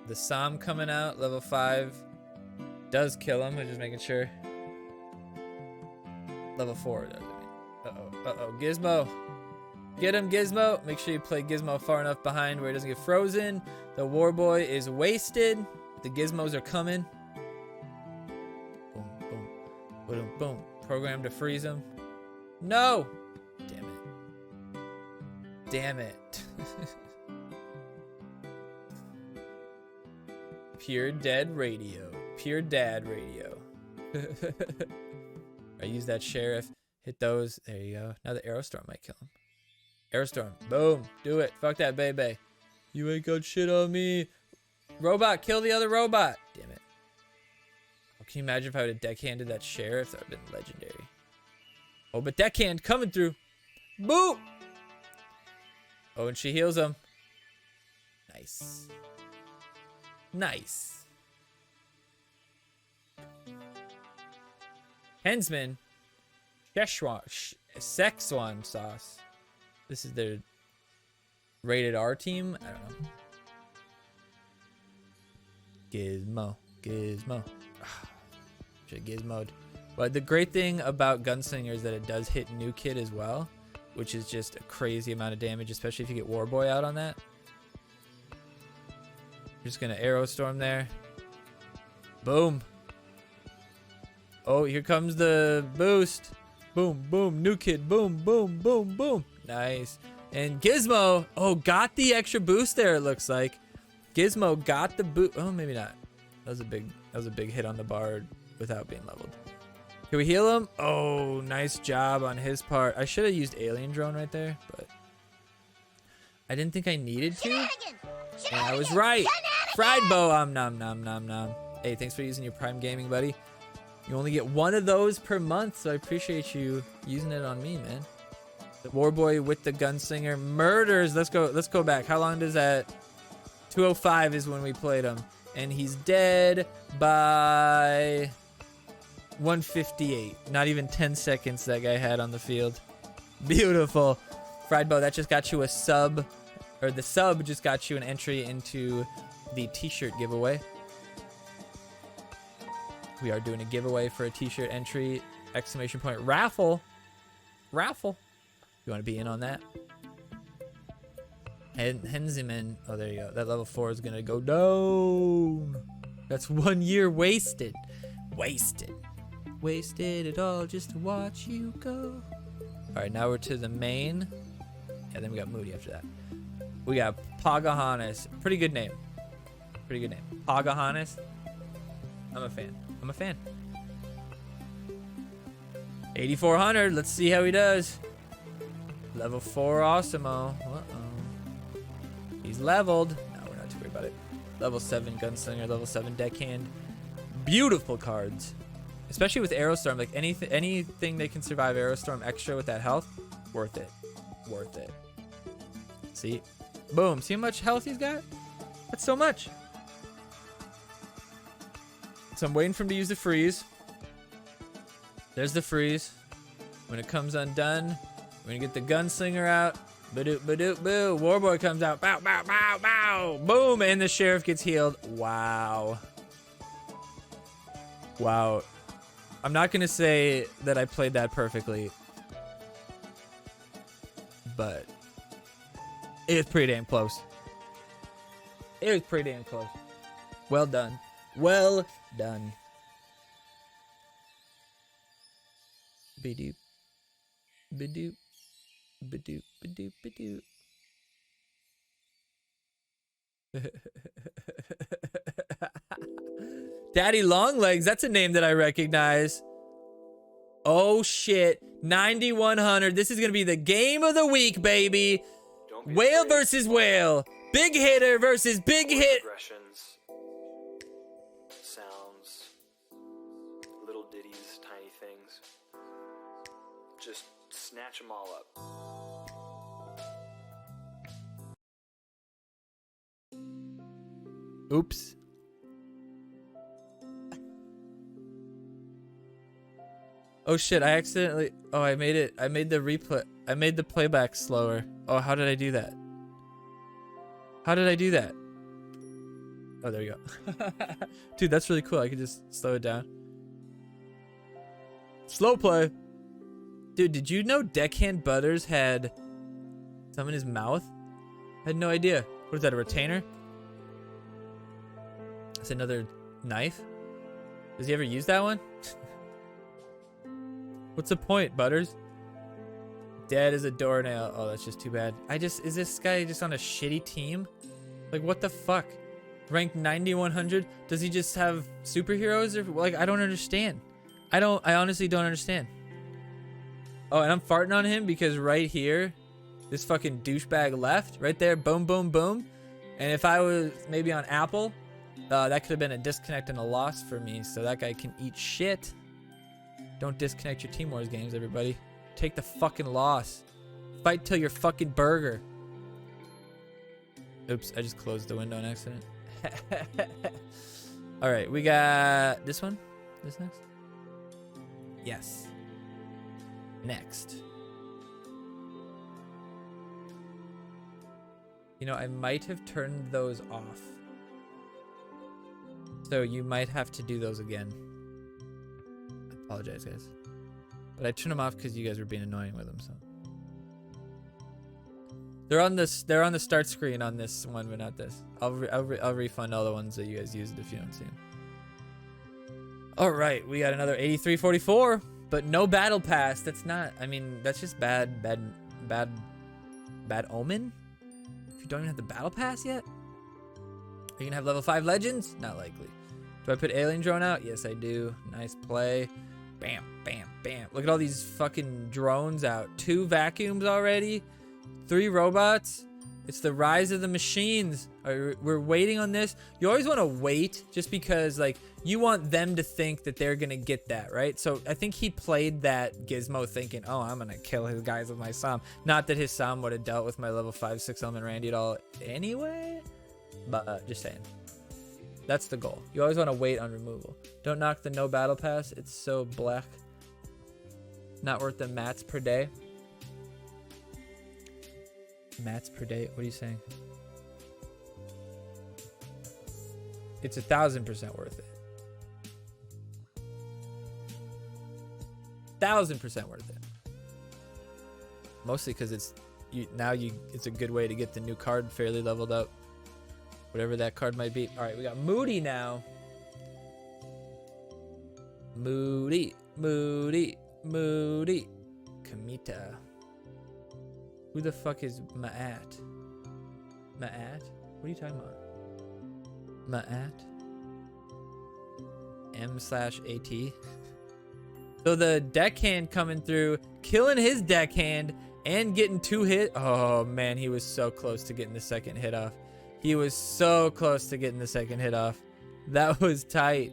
The Psalm coming out, level 5. Does kill him. I'm just making sure. Level 4 does. Uh-oh. Uh-oh. Gizmo. Get him, Gizmo. Make sure you play Gizmo far enough behind where he doesn't get frozen. The War Boy is wasted. The Gizmos are coming. Boom, boom. Boom, boom. Program to freeze him. No! Damn it. Damn it. Pure dead radio. Pure dad radio. I use that sheriff. Hit those. There you go. Now the Aerostorm might kill him. Aerostorm. Boom. Do it. Fuck that, baby. You ain't got shit on me. Robot. Kill the other robot. Damn it. Oh, can you imagine if I would have deckhanded that sheriff? That would have been legendary. Oh, but deckhand coming through. Boop. Oh, and she heals him. Nice. Nice. Hensman. Szechuan sauce. This is their rated R team. I don't know. Gizmo. Gizmo. Should gizmoed. But the great thing about Gunslinger is that it does hit New Kid as well, which is just a crazy amount of damage, especially if you get War Boy out on that. Just gonna Aerostorm there. Boom. Oh, here comes the boost. Boom, boom. New Kid. Boom, boom, boom, boom. Nice. And Gizmo, oh, got the extra boost there, it looks like. Gizmo got the boost. Oh, maybe not. That was a big hit on the bard without being leveled. Can we heal him? Oh, nice job on his part. I should have used alien drone right there, but I didn't think I needed to. And I was right. Fried bow. Nom nom nom nom. Hey, thanks for using your Prime Gaming, buddy. You only get one of those per month, so I appreciate you using it on me, man. The War Boy with the Gunslinger murders. Let's go back. How long does that? 205 is when we played him, and he's dead by 158. Not even 10 seconds that guy had on the field. Beautiful. Fried bow. That just got you a sub, or the sub just got you an entry into the T-shirt giveaway. We are doing a giveaway for a T-shirt entry! Exclamation point raffle. Raffle. You want to be in on that? Henziman. Oh, there you go. That level 4 is going to go down. That's 1 year wasted. Wasted. Wasted it all just to watch you go. All right, now we're to the main. Yeah, then we got Moody after that. We got Pagahanis. Pretty good name. Pretty good name. Pagahanis. I'm a fan. I'm a fan. 8,400. Let's see how he does. Level 4 Awesemo. He's leveled. No, we're not too worried about it. Level 7 Gunslinger, level 7 Deckhand. Beautiful cards. Especially with Aerostorm. Like anything they can survive Aerostorm extra with that health, worth it. Worth it. See? Boom. See how much health he's got? That's so much. So I'm waiting for him to use the freeze. There's the freeze. When it comes undone, we're gonna get the Gunslinger out. Badoop, badoop, boo. Warboy comes out. Bow, bow, bow, bow. Boom. And the Sheriff gets healed. Wow. Wow. I'm not gonna say that I played that perfectly, but it was pretty damn close. It was pretty damn close. Well done. Well done. Bidoop. Bidoop. Bidoop. Bidoop. Bidoop. Daddy Longlegs, that's a name that I recognize. Oh shit. 9,100. This is gonna be the game of the week, baby. Whale versus whale. Big hitter versus big hit. Aggressions, sounds, little ditties, tiny things. Just snatch them all up. Oops. Oh shit, I accidentally... Oh, I made the replay... I made the playback slower. Oh, how did I do that? How did I do that? Oh, there you go. Dude, that's really cool. I could just slow it down. Slow play. Dude, did you know Deckhand Butters had some in his mouth? I had no idea. What is that, a retainer? That's another knife? Does he ever use that one? What's the point, Butters? Dead as a doornail. Oh, that's just too bad. Is this guy just on a shitty team? Like, what the fuck? Ranked 9,100? Does he just have superheroes? Or, like, I don't understand. I honestly don't understand. Oh, and I'm farting on him because right here, this fucking douchebag left. Right there, boom, boom, boom. And if I was maybe on Apple, that could have been a disconnect and a loss for me. So that guy can eat shit. Don't disconnect your Team Wars games, everybody. Take the fucking loss. Fight till you're fucking burger. Oops, I just closed the window on accident. All right, we got this one. This next? Yes. Next. You know, I might have turned those off. So you might have to do those again. I apologize, guys. But I turned them off because you guys were being annoying with them, so. They're on the start screen on this one, but not this. I'll refund all the ones that you guys used if you don't see them. All right, we got another 8344, but no battle pass. That's not. I mean, that's just bad omen. If you don't even have the battle pass yet, are you gonna have level 5 legends? Not likely. Do I put alien drone out? Yes, I do. Nice play. Bam, bam, bam. Look at all these fucking drones out. 2 vacuums already. 3 robots. It's the rise of the machines. We're waiting on this. You always want to wait just because, like, you want them to think that they're going to get that, right? So I think he played that Gizmo thinking, oh, I'm going to kill his guys with my Psalm. Not that his Psalm would have dealt with my level 5, 6 element Randy at all anyway. But just saying. That's the goal. You always want to wait on removal. Don't knock the no battle pass. It's so black. Not worth the mats per day. Mats per day? What are you saying? It's 1,000% worth it. 1,000% worth it. Mostly because it's a good way to get the new card fairly leveled up. Whatever that card might be. All right, we got Moody now. Moody. Kamita. Who the fuck is Ma'at? Ma'at? What are you talking about? Ma'at? M/AT? So the deckhand coming through, killing his deckhand and getting 2 hits. Oh man, he was so close to getting the second hit off. He was so close to getting the second hit off. That was tight.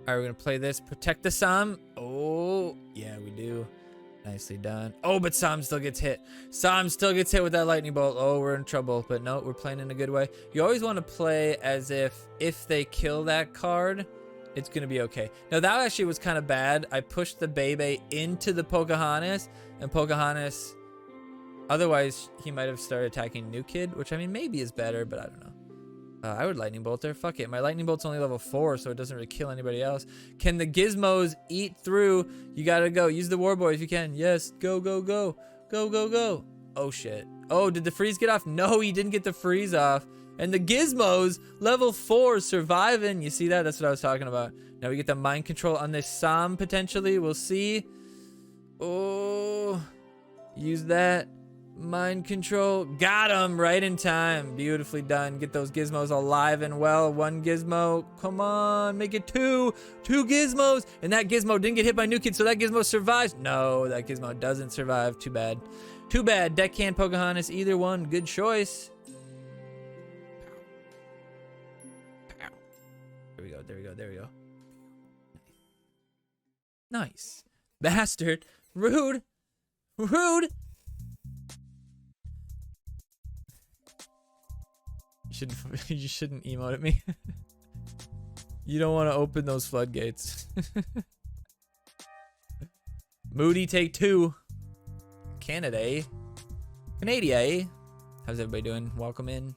All right, we're gonna play this. Protect the Sam. Oh, yeah, we do. Nicely done. Oh, but Sam still gets hit. Sam still gets hit with that lightning bolt. Oh, we're in trouble. But no, we're playing in a good way. You always want to play as if they kill that card, it's gonna be okay. Now that actually was kind of bad. I pushed the Bebe into the Pocahontas, and Pocahontas, otherwise he might have started attacking New Kid, which I mean maybe is better, but I don't know. I would lightning bolt there. Fuck it. My lightning bolt's only level 4, so it doesn't really kill anybody else. Can the gizmos eat through? You gotta go. Use the war boy if you can. Yes. Go, go, go. Go, go, go. Oh, shit. Oh, did the freeze get off? No, he didn't get the freeze off. And the gizmos, level 4, surviving. You see that? That's what I was talking about. Now we get the mind control on this Sam, potentially. We'll see. Oh, use that. Mind control. Got him right in time. Beautifully done. Get those gizmos alive and well. 1 gizmo. Come on. Make it 2. 2 gizmos. And that gizmo didn't get hit by New Kid, so that gizmo survives. No, that gizmo doesn't survive. Too bad. Too bad. Deckhand, Pocahontas, either one. Good choice. There we go. There we go. There we go. Nice. Bastard. Rude. Rude. You shouldn't emote at me. You don't want to open those floodgates. Moody, take 2. Canada, eh? Canada, eh? How's everybody doing? Welcome in.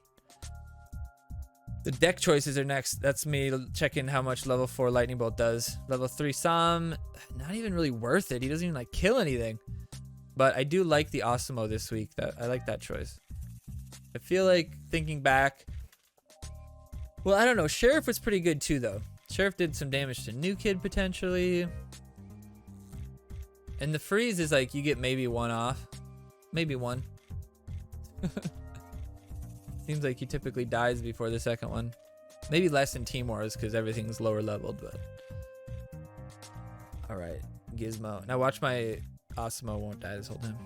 The deck choices are next. That's me checking how much level 4 lightning bolt does. Level 3 Sam, not even really worth it. He doesn't even like kill anything. But I do like the Osimo this week. I like that choice. I feel like thinking back, well, I don't know. Sheriff was pretty good too, though. Sheriff did some damage to New Kid potentially. And the freeze is like you get maybe 1 off. Maybe 1. Seems like he typically dies before the second one. Maybe less in Team Wars because everything's lower leveled, but. All right, Gizmo. Now watch my Osimo won't die this whole time.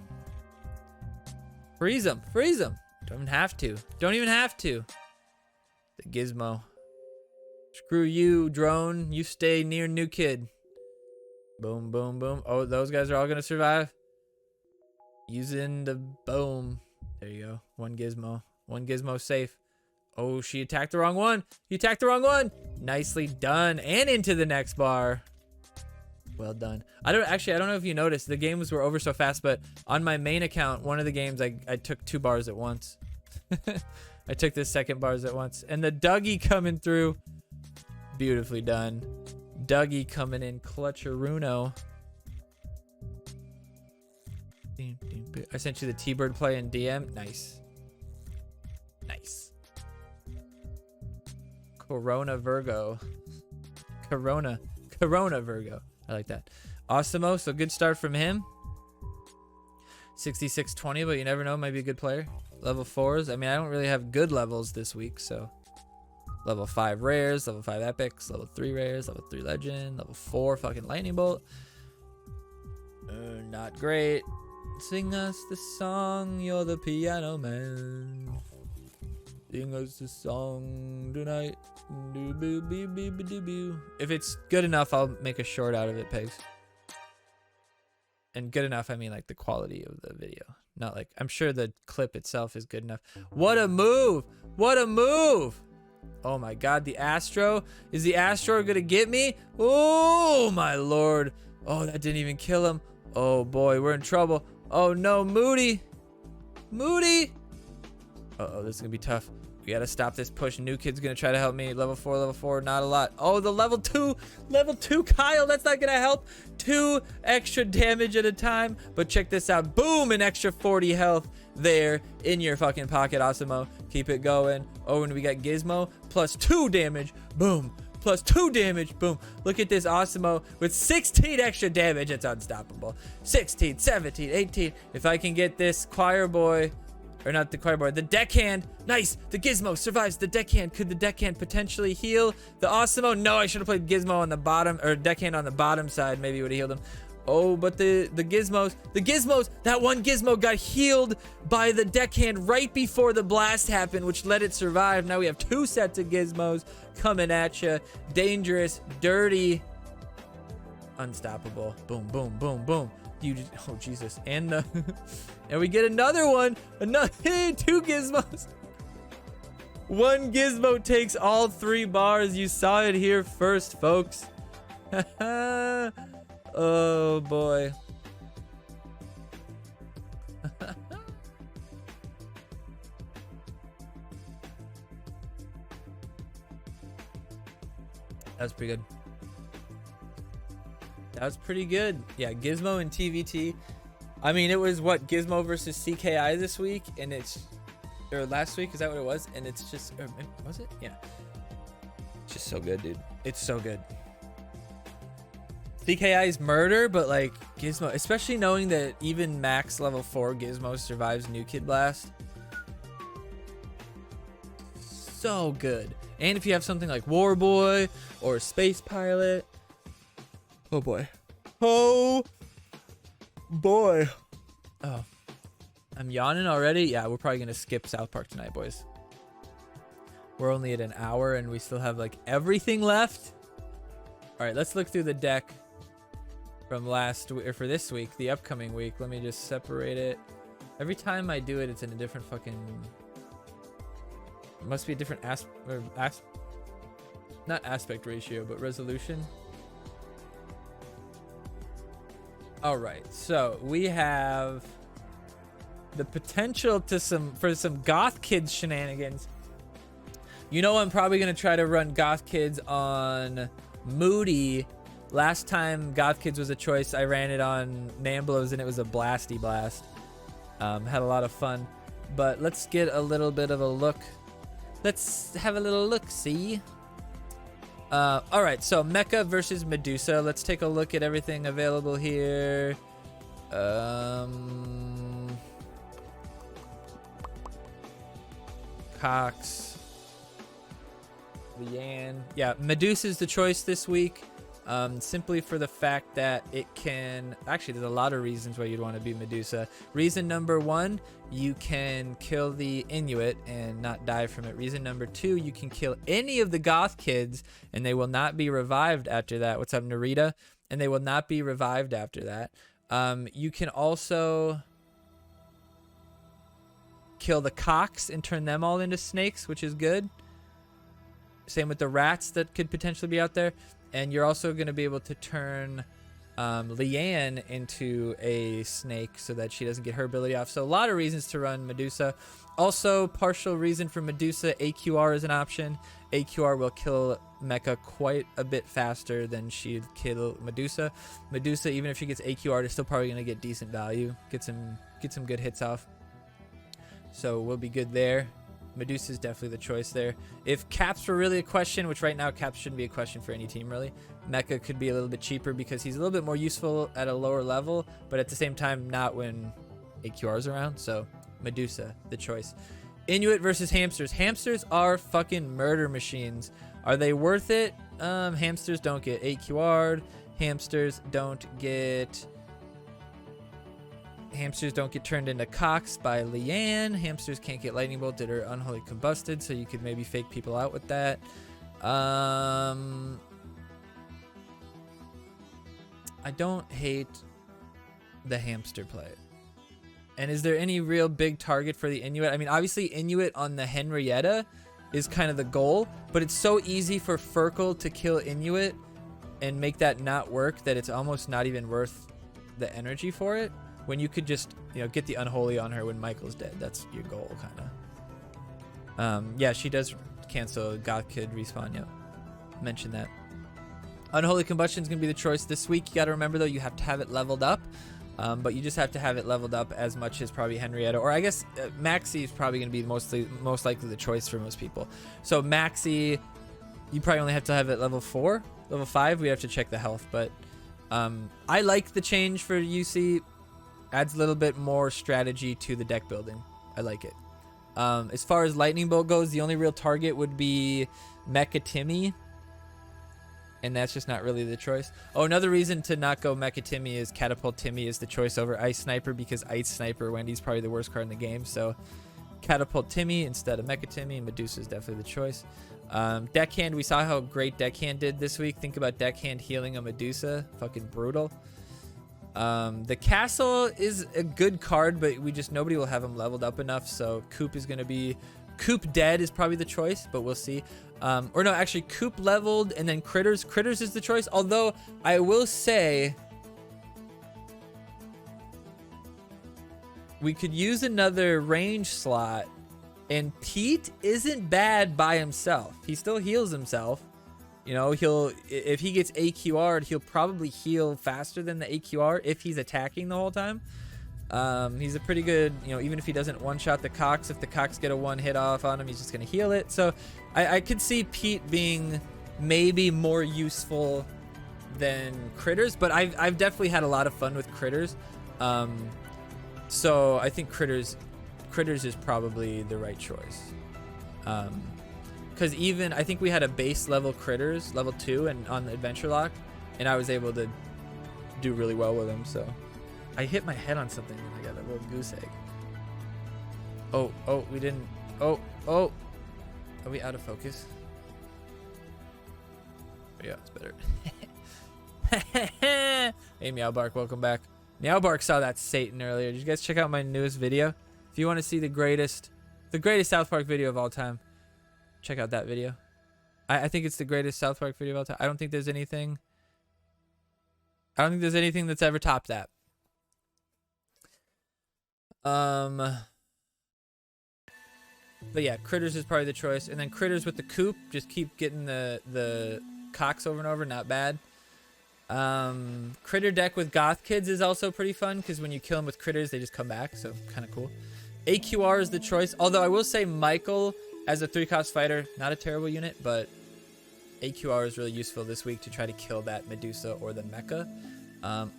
Freeze him. Freeze him. Don't even have to. Don't even have to. The gizmo. Screw you, drone. You stay near New Kid. Boom, boom, boom. Oh, those guys are all going to survive. Using the boom. There you go. 1 gizmo. 1 gizmo safe. Oh, she attacked the wrong one. You attacked the wrong one. Nicely done. And into the next bar. Well done. I don't know if you noticed, the games were over so fast, but on my main account, one of the games I took 2 bars at once. I took the second bars at once. And the Dougie coming through. Beautifully done. Dougie coming in clutcheruno. I sent you the T-Bird play in DM. Nice. Nice. Corona Virgo. Corona Virgo. I like that. Osimo, so good start from him. 6620, but you never know, might be a good player. Level 4s. I mean, I don't really have good levels this week, so. Level 5 rares, level 5 epics, level 3 rares, level 3 legend, level 4 fucking lightning bolt. Not great. Sing us the song, you're the piano man. Sing us the song tonight. If it's good enough, I'll make a short out of it, Pegs. And good enough, I mean like the quality of the video. Not like, I'm sure the clip itself is good enough. What a move! What a move! Oh my god, the Astro. Is the Astro gonna get me? Oh my lord. Oh, that didn't even kill him. Oh boy, we're in trouble. Oh no, Moody. Moody. Uh-oh, this is gonna be tough. We gotta stop this push. New Kid's gonna try to help me. Level 4, not a lot. Oh, the level 2 Kyle, that's not gonna help. 2 extra damage at a time. But check this out. Boom, an extra 40 health there in your fucking pocket, Osimo. Keep it going. Oh, and we got Gizmo. Plus 2 damage. Boom. Plus 2 damage. Boom. Look at this Osimo with 16 extra damage. It's unstoppable. 16, 17, 18. If I can get this choir boy Or not the cardboard. The deckhand. Nice. The Gizmo survives the deckhand. Could the deckhand potentially heal the Awesemo? No, I should have played Gizmo on the bottom, or deckhand on the bottom side. Maybe it would have healed him. Oh, but the Gizmos, that one Gizmo got healed by the deckhand right before the blast happened, which let it survive. Now we have 2 sets of Gizmos coming at you. Dangerous, dirty, unstoppable. Boom, boom, boom, boom. You just, oh Jesus, and and we get another one. Another 2 Gizmos. 1 Gizmo takes all 3 bars. You saw it here first, folks. Oh boy. That was pretty good. That was pretty good. Yeah, Gizmo and TVT. I mean, it was what, Gizmo versus CKI this week, and it's, or last week, is that what it was? And it's just, or was it? Yeah. It's just so good, dude. It's so good. CKI's murder, but like Gizmo, especially knowing that even max level 4 Gizmo survives New Kid Blast. So good. And if you have something like War Boy or Space Pilot. Oh boy. Oh boy. Oh. I'm yawning already. Yeah, we're probably gonna skip South Park tonight, boys. We're only at an hour and we still have like everything left. All right, let's look through the deck from last week, or for this week, the upcoming week. Let me just separate it. Every time I do it, it's in a different fucking, it must be a different not aspect ratio, but resolution. All right, so we have the potential to for some Goth Kids shenanigans. You know, I'm probably gonna try to run Goth Kids on Moody. Last time Goth Kids was a choice, I ran it on Namblos and it was a blasty blast. Had a lot of fun. But let's get a little bit of a look. Let's have a little look, see? Alright, so Mecha versus Medusa. Let's take a look at everything available here. Cox. Leanne. Yeah, Medusa's the choice this week. Simply for the fact that it can, actually there's a lot of reasons why you'd want to be Medusa. Reason number 1, you can kill the Inuit and not die from it. Reason number 2, you can kill any of the Goth Kids and they will not be revived after that. What's up, Narita? And they will not be revived after that. You can also kill the Cox and turn them all into snakes, which is good. Same with the rats that could potentially be out there. And you're also going to be able to turn Leanne into a snake so that she doesn't get her ability off. So a lot of reasons to run Medusa. Also, partial reason for Medusa, AQR is an option. AQR will kill Mecha quite a bit faster than she'd kill Medusa. Medusa, even if she gets AQR, is still probably going to get decent value. Get some good hits off. So we'll be good there. Medusa is definitely the choice there. If caps were really a question, which right now caps shouldn't be a question for any team really, Mecha could be a little bit cheaper because he's a little bit more useful at a lower level, but at the same time not when AQR's around. So Medusa, the choice. Inuit versus hamsters. Hamsters are fucking murder machines. Are they worth it? Hamsters don't get AQR'd. Hamsters don't get turned into Cox by Leanne. Hamsters can't get lightning bolted or unholy combusted, so you could maybe fake people out with that. I don't hate the hamster play. And is there any real big target for the Inuit? I mean, obviously Inuit on the Henrietta is kind of the goal, but it's so easy for Furkel to kill Inuit and make that not work that it's almost not even worth the energy for it. When you could just, you know, get the unholy on her when Michael's dead. That's your goal, kind of. Yeah, she does cancel God Kid respawn. Yeah, mention that. Unholy combustion is gonna be the choice this week. You gotta remember though, you have to have it leveled up. But you just have to have it leveled up as much as probably Henrietta, or I guess Maxi is probably gonna be most likely the choice for most people. So Maxi, you probably only have to have it level 4, level 5. We have to check the health, but I like the change for UC. Adds a little bit more strategy to the deck building. I like it. As far as Lightning Bolt goes, the only real target would be Mecha Timmy. And that's just not really the choice. Oh, another reason to not go Mecha Timmy is Catapult Timmy is the choice over Ice Sniper, because Ice Sniper Wendy's probably the worst card in the game. So Catapult Timmy instead of Mecha Timmy, and Medusa is definitely the choice. Deckhand, we saw how great Deckhand did this week. Think about Deckhand healing a Medusa. Fucking brutal. The Castle is a good card, but nobody will have him leveled up enough. So Coop is going to be... Coop dead is probably the choice, but we'll see. Or no, actually Coop leveled and then Critters. Critters is the choice. Although I will say we could use another range slot, and Pete isn't bad by himself. He still heals himself. You know, if he gets AQR'd, he'll probably heal faster than the AQR if he's attacking the whole time. He's a pretty good, you know, even if he doesn't one-shot the Cox, if the Cox get a one hit off on him, he's just going to heal it. So I could see Pete being maybe more useful than Critters, but I've definitely had a lot of fun with Critters. So I think Critters is probably the right choice. Because even, I think we had a base level Critters, level 2, and on the Adventure Lock, and I was able to do really well with him, so... I hit my head on something and I got a little goose egg. Oh, we didn't. Oh. Are we out of focus? Yeah, it's better. Hey, Meowbark, welcome back. Meowbark saw that Satan earlier. Did you guys check out my newest video? If you want to see the greatest South Park video of all time, check out that video. I think it's the greatest South Park video of all time. I don't think there's anything that's ever topped that. But yeah, Critters is probably the choice, and then Critters with the Coop, just keep getting the Cox over and over, not bad. Critter deck with Goth Kids is also pretty fun, because when you kill them with Critters, they just come back, so kind of cool. AQR is the choice, although I will say Michael as a 3-cost fighter, not a terrible unit, but AQR is really useful this week to try to kill that Medusa or the Mecha.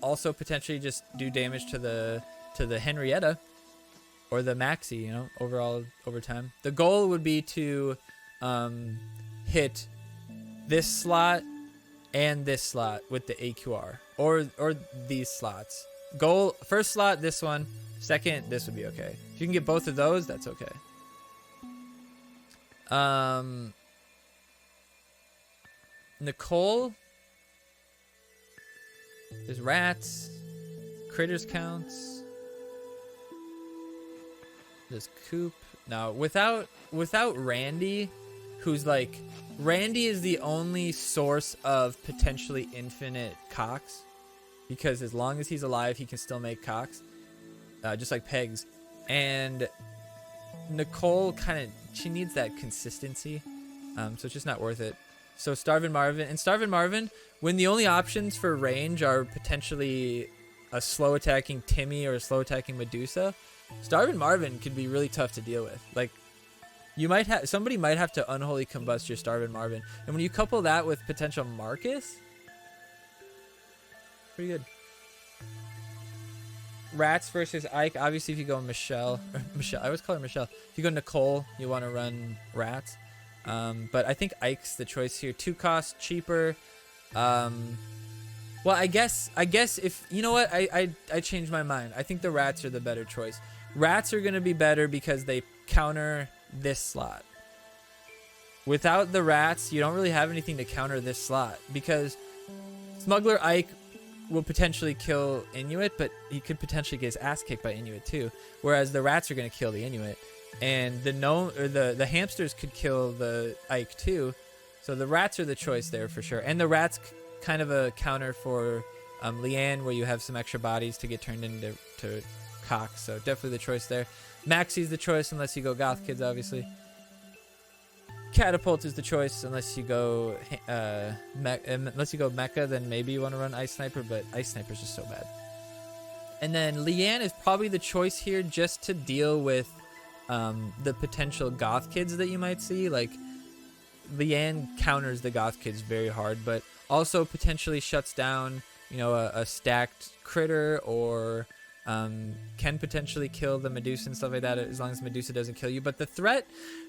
Also potentially just do damage to the Henrietta or the Maxi, you know, overall over time. The goal would be to hit this slot and this slot with the AQR, or these slots. Goal, first slot, this one. Second, this would be okay. If you can get both of those, that's okay. Nicole. There's rats. Critters counts. There's Coop. Now, without Randy, who's like... Randy is the only source of potentially infinite Cox. Because as long as he's alive, he can still make Cox. Just like Pegs. And Nicole she needs that consistency. So it's just not worth it. So Starvin' Marvin. And Starvin' Marvin, when the only options for range are potentially a slow attacking Timmy or a slow attacking Medusa, Starvin' Marvin could be really tough to deal with. Like, somebody might have to unholy combust your Starvin' Marvin. And when you couple that with potential Marcus, pretty good. Rats versus Ike. Obviously, if you go Michelle, I always call her Michelle. If you go Nicole, you want to run Rats. But I think Ike's the choice here. 2 costs, cheaper. Well, I guess if, you know what, I changed my mind. I think the Rats are the better choice. Rats are going to be better because they counter this slot. Without the Rats, you don't really have anything to counter this slot, because Smuggler Ike will potentially kill Inuit, but he could potentially get his ass kicked by Inuit too. Whereas the Rats are going to kill the Inuit, and the hamsters could kill the Ike too. So the Rats are the choice there for sure. And the Rats kind of a counter for Leanne, where you have some extra bodies to get turned into Cox. So definitely the choice there. Maxi's the choice unless you go Goth Kids, obviously. Catapult is the choice unless you go Mecha, then maybe you want to run Ice Sniper, but Ice Sniper's just so bad. And then Leanne is probably the choice here just to deal with the potential Goth Kids that you might see. Like, Leanne counters the Goth Kids very hard, but also potentially shuts down, you know, a stacked Critter or Can potentially kill the Medusa and stuff like that, as long as Medusa doesn't kill you. But the threat,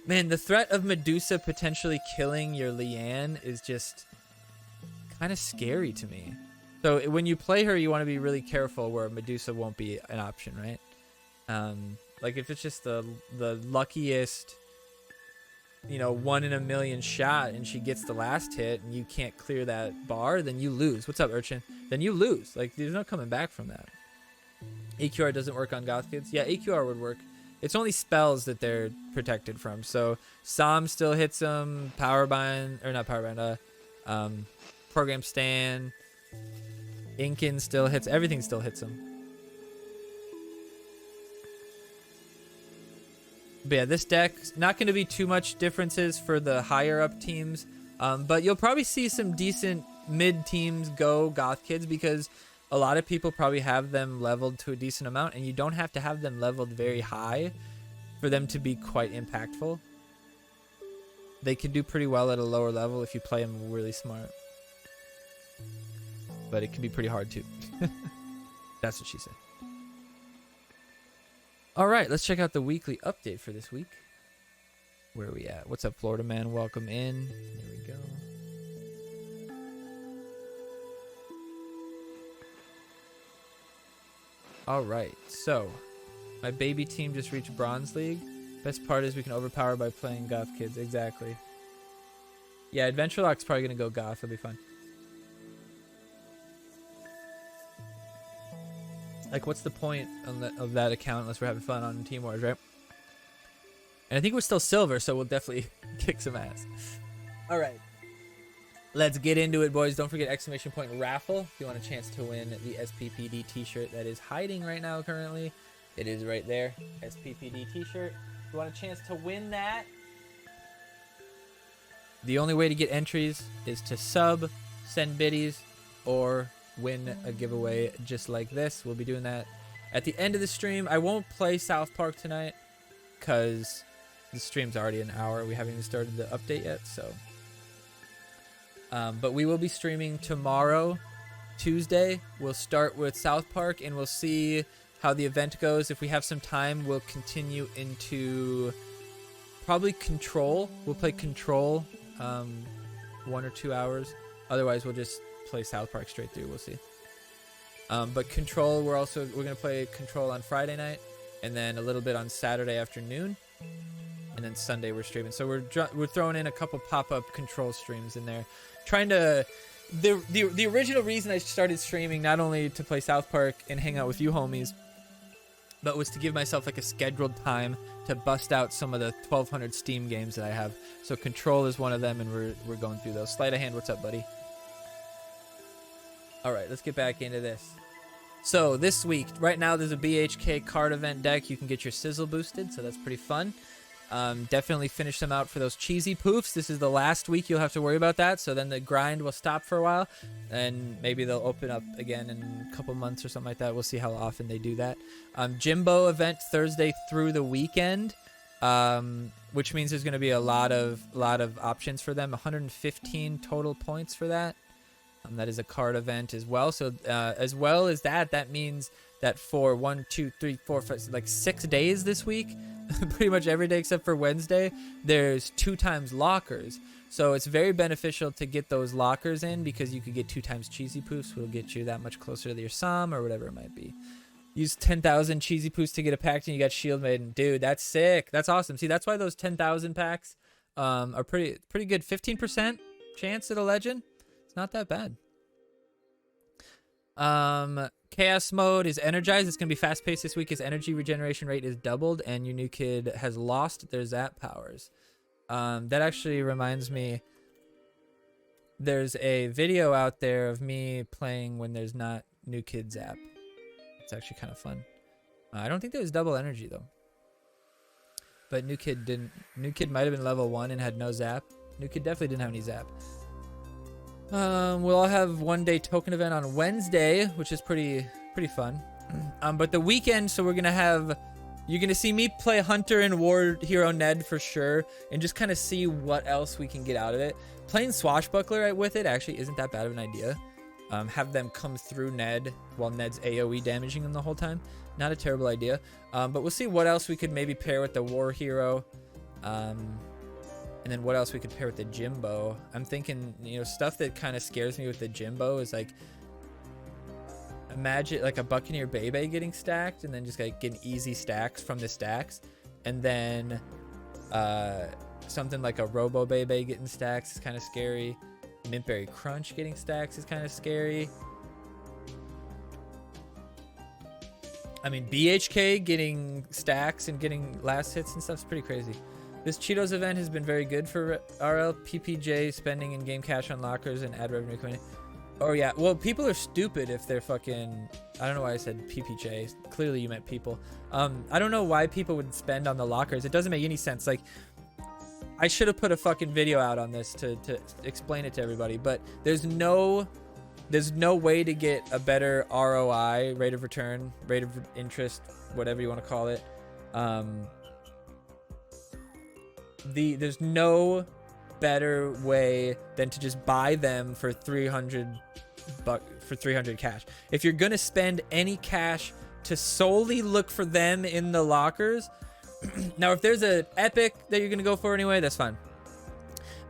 man, the threat of Medusa potentially killing your Leanne is just kind of scary to me. So when you play her, you want to be really careful where Medusa won't be an option, right? Like if it's just the luckiest, you know, 1 in a million shot and she gets the last hit and you can't clear that bar, then you lose. What's up, Urchin? Then you lose. Like, there's no coming back from that. AQR doesn't work on Goth Kids. Yeah, AQR would work. It's only spells that they're protected from. So Psalm still hits them. Powerbind, or not Powerbind, Program Stand. Inkin still hits. Everything still hits them. But yeah, this deck's not going to be too much differences for the higher up teams. But you'll probably see some decent mid teams go Goth Kids because a lot of people probably have them leveled to a decent amount, and you don't have to have them leveled very high for them to be quite impactful. They can do pretty well at a lower level if you play them really smart. But it can be pretty hard too. That's what she said. All right, let's check out the weekly update for this week. Where are we at? What's up, Florida man? Welcome in. Here we go. All right, so my baby team just reached Bronze League. Best part is we can overpower by playing Goth Kids. Exactly. Yeah, Adventure Lock's probably going to go Goth. It'll be fun. Like, what's the point of that account unless we're having fun on Team Wars, right? And I think we're still silver, so we'll definitely kick some ass. All right. Let's get into it, boys. Don't forget exclamation point raffle if you want a chance to win the SPPD T-shirt that is hiding right now currently. It is right there. SPPD T-shirt. If you want a chance to win that, the only way to get entries is to sub, send biddies, or win a giveaway just like this. We'll be doing that at the end of the stream. I won't play South Park tonight because the stream's already an hour. We haven't even started the update yet, so but we will be streaming tomorrow, Tuesday. We'll start with South Park and we'll see how the event goes. If we have some time, we'll continue into probably Control. We'll play Control 1 or 2 hours. Otherwise we'll just play South Park straight through. We'll see. But Control, we're gonna play Control on Friday night, and then a little bit on Saturday afternoon, and then Sunday we're streaming. So we're throwing in a couple pop-up Control streams in there, trying to. The original reason I started streaming, not only to play South Park and hang out with you homies, but was to give myself like a scheduled time to bust out some of the 1200 Steam games that I have. So Control is one of them, and we're going through those. Sleight of hand, what's up, buddy? All right, let's get back into this. So this week, right now, there's a BHK card event deck. You can get your sizzle boosted, so that's pretty fun. Definitely finish them out for those cheesy poofs. This is the last week you'll have to worry about that, so then the grind will stop for a while, and maybe they'll open up again in a couple months or something like that. We'll see how often they do that. Jimbo event Thursday through the weekend, which means there's going to be a lot of options for them. 115 total points for that. That is a card event as well. So as well as that means that for 1, 2, 3, 4, 5, like 6 days this week, pretty much every day except for Wednesday, there's 2 times lockers. So it's very beneficial to get those lockers in because you could get 2 times cheesy poofs, which will get you that much closer to your SOM or whatever it might be. Use 10,000 cheesy poofs to get a pack and you got Shield Maiden. Dude, that's sick. That's awesome. See, that's why those 10,000 packs are pretty good. 15% chance at a legend. It's not that bad. Chaos mode is energized. It's gonna be fast paced this week. His energy regeneration rate is doubled, and your new kid has lost their zap powers. That actually reminds me. There's a video out there of me playing when there's not new kid zap. It's actually kind of fun. I don't think there was double energy though. But new kid didn't. New kid might have been level 1 and had no zap. New kid definitely didn't have any zap. We'll all have one-day token event on Wednesday, which is pretty fun. But the weekend, so you're gonna see me play Hunter and War Hero Ned for sure, and just kind of see what else we can get out of it. Playing Swashbuckler with it actually isn't that bad of an idea. have them come through Ned while Ned's AoE damaging them the whole time. Not a terrible idea. But we'll see what else we could maybe pair with the War Hero. And then what else we could pair with the Jimbo. I'm thinking, you know, stuff that kind of scares me with the Jimbo is like, imagine like a Buccaneer Bebe getting stacked and then just like getting easy stacks from the stacks. And then something like a Robo Bebe getting stacks is kind of scary. Mintberry Crunch getting stacks is kind of scary. I mean, BHK getting stacks and getting last hits and stuff is pretty crazy. This Cheetos event has been very good for RL. PPJ spending in-game cash on lockers and ad revenue coming. Oh yeah, well, people are stupid if they're fucking... I don't know why I said PPJ. Clearly you meant people. I don't know why people would spend on the lockers. It doesn't make any sense. Like, I should have put a fucking video out on this to explain it to everybody, but there's no way to get a better ROI, rate of return, rate of interest, whatever you want to call it. There's no better way than to just buy them for 300 cash. If you're gonna spend any cash to solely look for them in the lockers, now if there's an epic that you're gonna go for anyway, that's fine.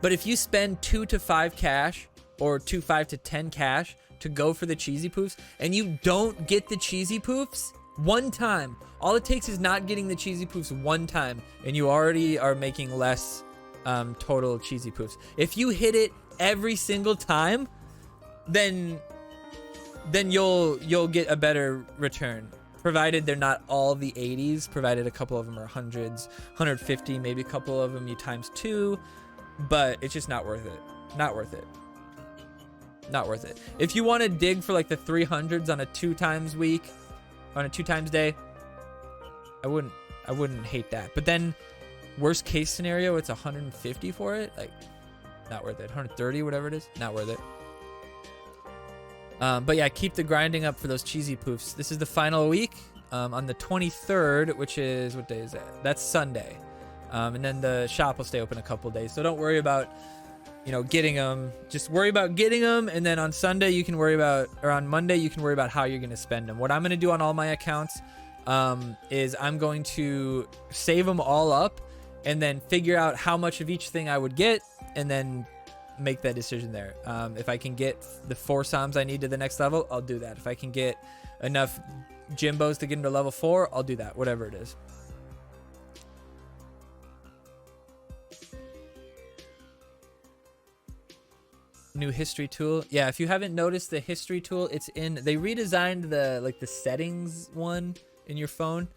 But if you spend 2 to 5 cash or 5 to 10 cash to go for the cheesy poofs and you don't get the cheesy poofs one time, all it takes is not getting the cheesy poofs one time and you already are making less total cheesy poofs. If you hit it every single time, then you'll get a better return, provided they're not all the 80s, provided a couple of them are hundreds, 150, maybe a couple of them you times 2, but it's just not worth it. Not worth it. Not worth it. If you want to dig for like the 300s on a 2 times week, on a 2 times day, I wouldn't hate that. But then worst case scenario, it's 150 for it. Like, not worth it. 130, whatever it is, not worth it. But yeah, keep the grinding up for those cheesy poofs. This is the final week on the 23rd, which is, what day is that? That's Sunday. And then the shop will stay open a couple days. So don't worry about, you know, getting them. Just worry about getting them. And then on Sunday, you can worry about, or on Monday, you can worry about how you're going to spend them. What I'm going to do on all my accounts is I'm going to save them all up and then figure out how much of each thing I would get and then make that decision there. If I can get the 4 Psalms I need to the next level, I'll do that. If I can get enough Jimbos to get into level 4, I'll do that, whatever it is. New history tool. Yeah, if you haven't noticed the history tool, it's in, they redesigned the settings one in your phone,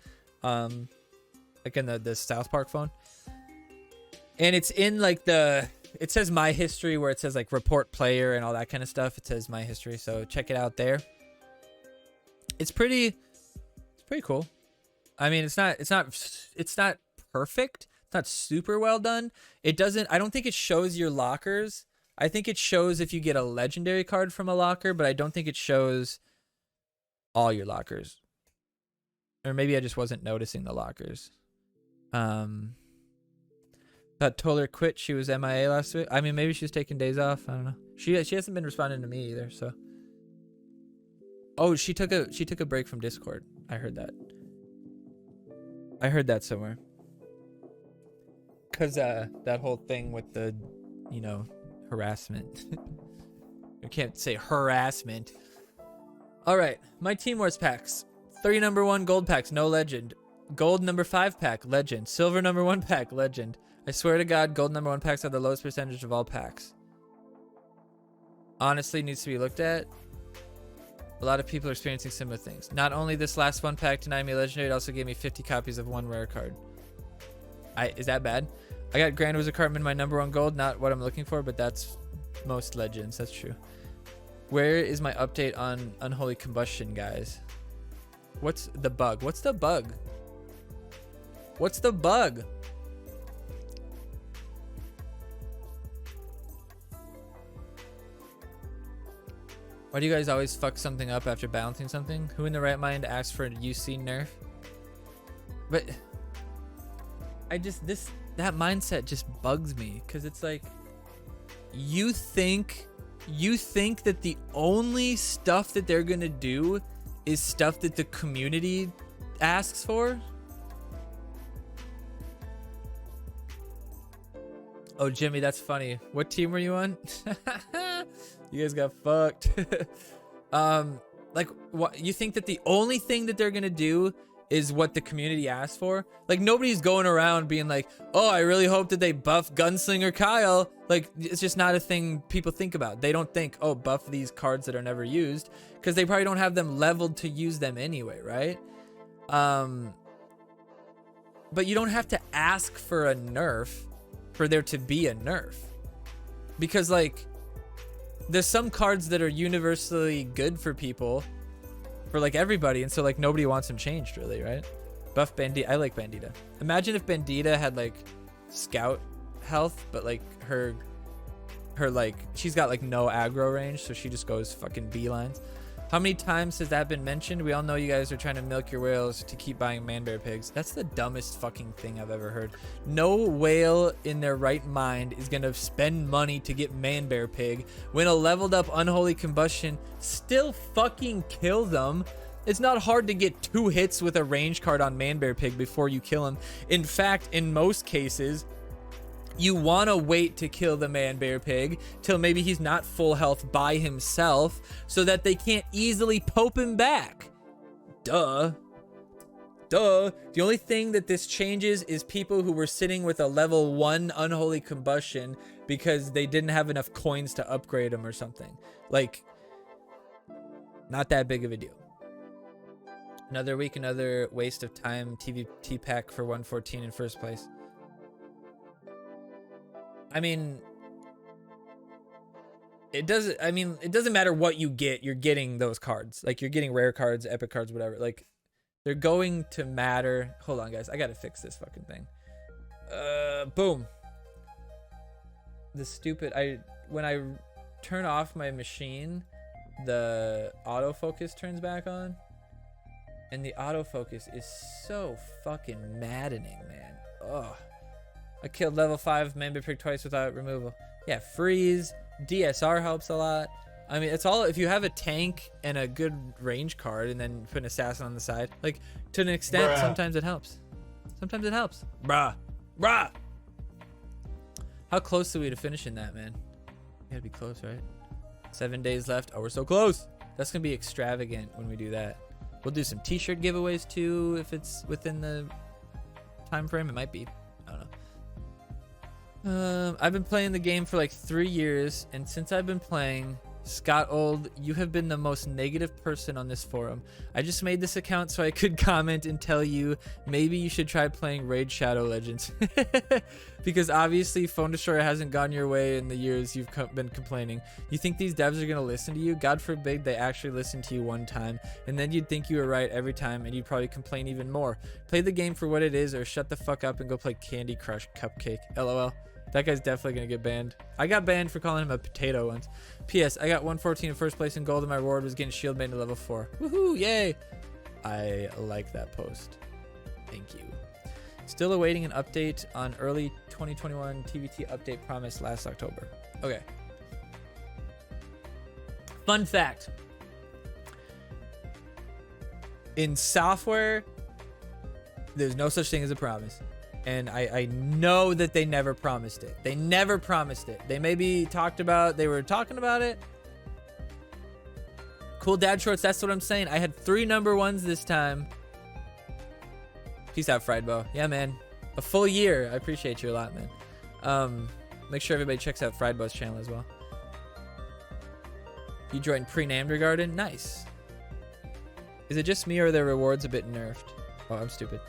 like in the South Park phone, and it's in like it says my history where it says like report player and all that kind of stuff. It says my history, so check it out there. It's pretty cool. I mean, it's not perfect. It's not super well done. I don't think it shows your lockers. I think it shows if you get a legendary card from a locker, but I don't think it shows all your lockers. Or maybe I just wasn't noticing the lockers. Thought Toller quit. She was MIA last week. I mean, maybe she's taking days off. I don't know. She hasn't been responding to me either, so. Oh, she took a break from Discord. I heard that. I heard that somewhere. Cause that whole thing with the, you know, harassment. I can't say harassment. All right, my Team Wars packs. 3 number 1 gold packs, no legend. Gold number 5 pack, legend. Silver number 1 pack, legend. I swear to God, gold number 1 packs have the lowest percentage of all packs. Honestly, needs to be looked at. A lot of people are experiencing similar things. Not only this last 1 pack denied me legendary, it also gave me 50 copies of 1 rare card. Is that bad? I got Grand Wizard Cartman, my number 1 gold. Not what I'm looking for, but that's most legends. That's true. Where is my update on Unholy Combustion, guys? What's the bug? What's the bug? What's the bug? Why do you guys always fuck something up after balancing something? Who in the right mind asks for a UC nerf? But that mindset just bugs me, because it's like, you think You think that the only stuff that they're gonna do is stuff that the community asks for? Oh, Jimmy, that's funny. What team were you on? You guys got fucked. Like, what, you think that the only thing that they're gonna do is what the community asked for? Like, nobody's going around being like, oh, I really hope that they buff Gunslinger Kyle. Like, it's just not a thing people think about. They don't think, oh, buff these cards that are never used, because they probably don't have them leveled to use them anyway, right? But you don't have to ask for a nerf for there to be a nerf, because like there's some cards that are universally good for people, for like everybody, and so like nobody wants them changed really, right? Buff Bandita. I like Bandita. Imagine if Bandita had like scout health, but like her like, she's got like no aggro range, so she just goes fucking beelines. How many times has that been mentioned? We all know you guys are trying to milk your whales to keep buying man bear pigs. That's the dumbest fucking thing I've ever heard. No whale in their right mind is gonna spend money to get man bear pig when a leveled up unholy combustion still fucking kills them. It's not hard to get 2 hits with a range card on man bear pig before you kill him. In fact, in most cases, you want to wait to kill the man bear pig till maybe he's not full health by himself, so that they can't easily pope him back. Duh. The only thing that this changes is people who were sitting with a level 1 unholy combustion because they didn't have enough coins to upgrade him or something. Like, not that big of a deal. Another week, another waste of time. TVT pack for 114 in first place. I mean, it doesn't matter what you get, you're getting those cards. Like, you're getting rare cards, epic cards, whatever. Like, they're going to matter. Hold on, guys. I gotta fix this fucking thing. Boom. The stupid, when I turn off my machine, the autofocus turns back on. And the autofocus is so fucking maddening, man. Ugh. I killed level 5 man bear pig twice without removal. Yeah, freeze. DSR helps a lot. I mean, it's all, if you have a tank and a good range card and then put an assassin on the side, like, to an extent, sometimes it helps. Sometimes it helps. Bruh. How close are we to finishing that, man? We gotta be close, right? 7 days left. Oh, we're so close. That's gonna be extravagant when we do that. We'll do some T-shirt giveaways too if it's within the time frame. It might be. I don't know. I've been playing the game for like 3 years, and since I've been playing, Scott Old, you have been the most negative person on this forum. I just made this account so I could comment and tell you maybe you should try playing Raid Shadow Legends. Because obviously Phone Destroyer hasn't gone your way in the years you've been complaining. You think these devs are going to listen to you? God forbid they actually listen to you one time, and then you'd think you were right every time, and you'd probably complain even more. Play the game for what it is, or shut the fuck up and go play Candy Crush Cupcake. LOL. That guy's definitely gonna get banned. I got banned for calling him a potato once. P.S. I got 114 in first place in gold, and my reward was getting shield banned to level 4. Woohoo! Yay! I like that post. Thank you. Still awaiting an update on early 2021 TVT update promised last October. Okay. Fun fact. In software, there's no such thing as a promise. And I know that they never promised it. They never promised it. They maybe they were talking about it. Cool dad shorts, that's what I'm saying. I had 3 number 1s this time. Peace out, Fried Bow. Yeah, man. A full year. I appreciate you a lot, man. Make sure everybody checks out Fried Bow's channel as well. You joined pre-named garden? Nice. Is it just me, or are their rewards a bit nerfed? Oh, I'm stupid.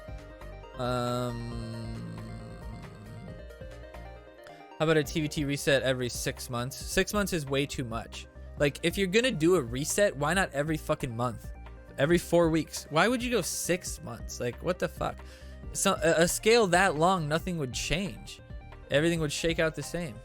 How about a TVT reset every 6 months? 6 months is way too much. Like, if you're gonna do a reset, why not every fucking month? Every 4 weeks? Why would you go 6 months? Like, what the fuck? So a scale that long, nothing would change. Everything would shake out the same.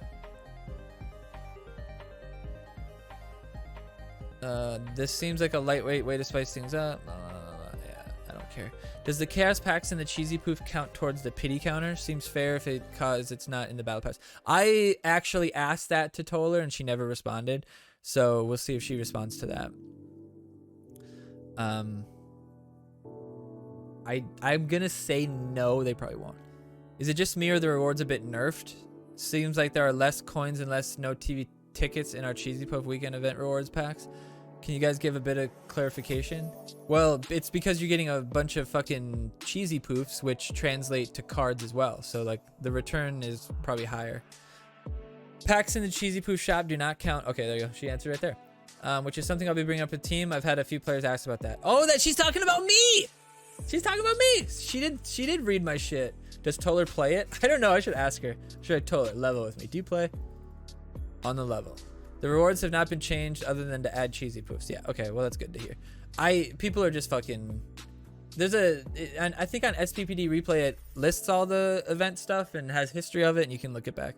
This seems like a lightweight way to spice things up. Yeah, I don't care. Does the chaos packs and the cheesy poof count towards the pity counter? Seems fair if it cause it's not in the battle pass. I actually asked that to Toller and she never responded. So we'll see if she responds to that. I'm gonna say no, they probably won't. Is it just me or the rewards a bit nerfed? Seems like there are less coins and less no TV tickets in our Cheesy Puff weekend event rewards packs. Can you guys give a bit of clarification? Well, it's because you're getting a bunch of fucking cheesy poofs, which translate to cards as well. So like the return is probably higher. Packs in the cheesy poof shop do not count. Okay, there you go. She answered right there. Which is something I'll be bringing up with team. I've had a few players ask about that. Oh, that she's talking about me. She's talking about me. She did read my shit. Does Toller play it? I don't know. I should ask her. Should I Toller level with me? Do you play? On the level. The rewards have not been changed other than to add cheesy poofs. Yeah, okay, well that's good to hear. People are just fucking... and I think on SPPD Replay it lists all the event stuff and has history of it and you can look it back.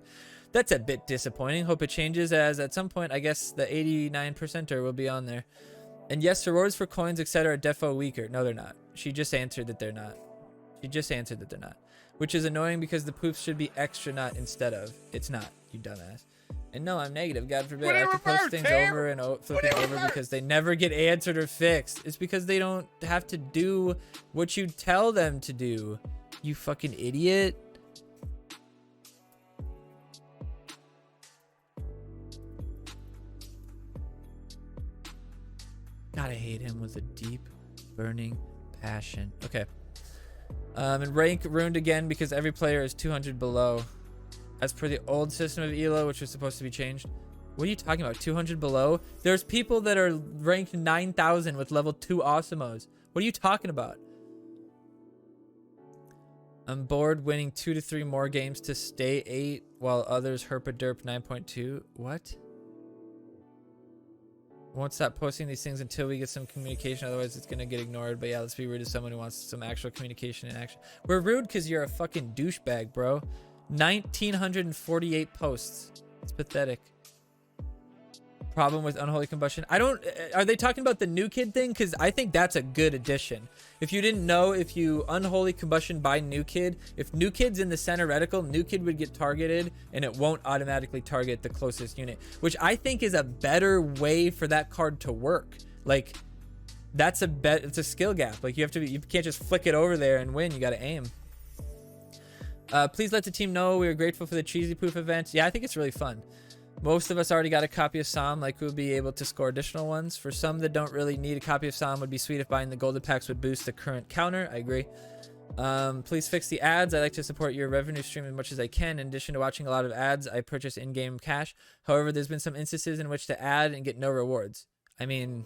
That's a bit disappointing. Hope it changes as at some point I guess the 89%er will be on there. And yes, rewards for coins etc. are defo weaker. No, they're not. She just answered that they're not. She just answered that they're not. Which is annoying because the poofs should be extra, not instead of. It's not, you dumbass. And no, I'm negative. God forbid. I have to post things over and flip it over because they never get answered or fixed. It's because they don't have to do what you tell them to do. You fucking idiot. God, I hate him with a deep, burning passion. Okay. And rank ruined again because every player is 200 below. As per the old system of ELO, which was supposed to be changed. What are you talking about? 200 below? There's people that are ranked 9,000 with level 2 Awesomos. What are you talking about? I'm bored winning 2 to 3 more games to stay 8 while others herpa derp 9.2. What? Won't stop posting these things until we get some communication. Otherwise, it's going to get ignored. But yeah, let's be rude to someone who wants some actual communication and action. We're rude because you're a fucking douchebag, bro. 1,948 posts. It's pathetic. Problem with unholy combustion. Are they talking about the new kid thing? Because I think that's a good addition. If you didn't know, if you unholy combustion by new kid, if new kid's in the center reticle, new kid would get targeted and it won't automatically target the closest unit, which I think is a better way for that card to work. Like that's it's a skill gap. Like you can't just flick it over there and win. You got to aim. Please let the team know we are grateful for the Cheesy Poof event. Yeah, I think it's really fun. Most of us already got a copy of Psalm, like we'll be able to score additional ones. For some that don't really need a copy of Psalm, would be sweet if buying the golden packs would boost the current counter. I agree. Please fix the ads. I like to support your revenue stream as much as I can. In addition to watching a lot of ads, I purchase in-game cash. However, there's been some instances in which to add and get no rewards. I mean,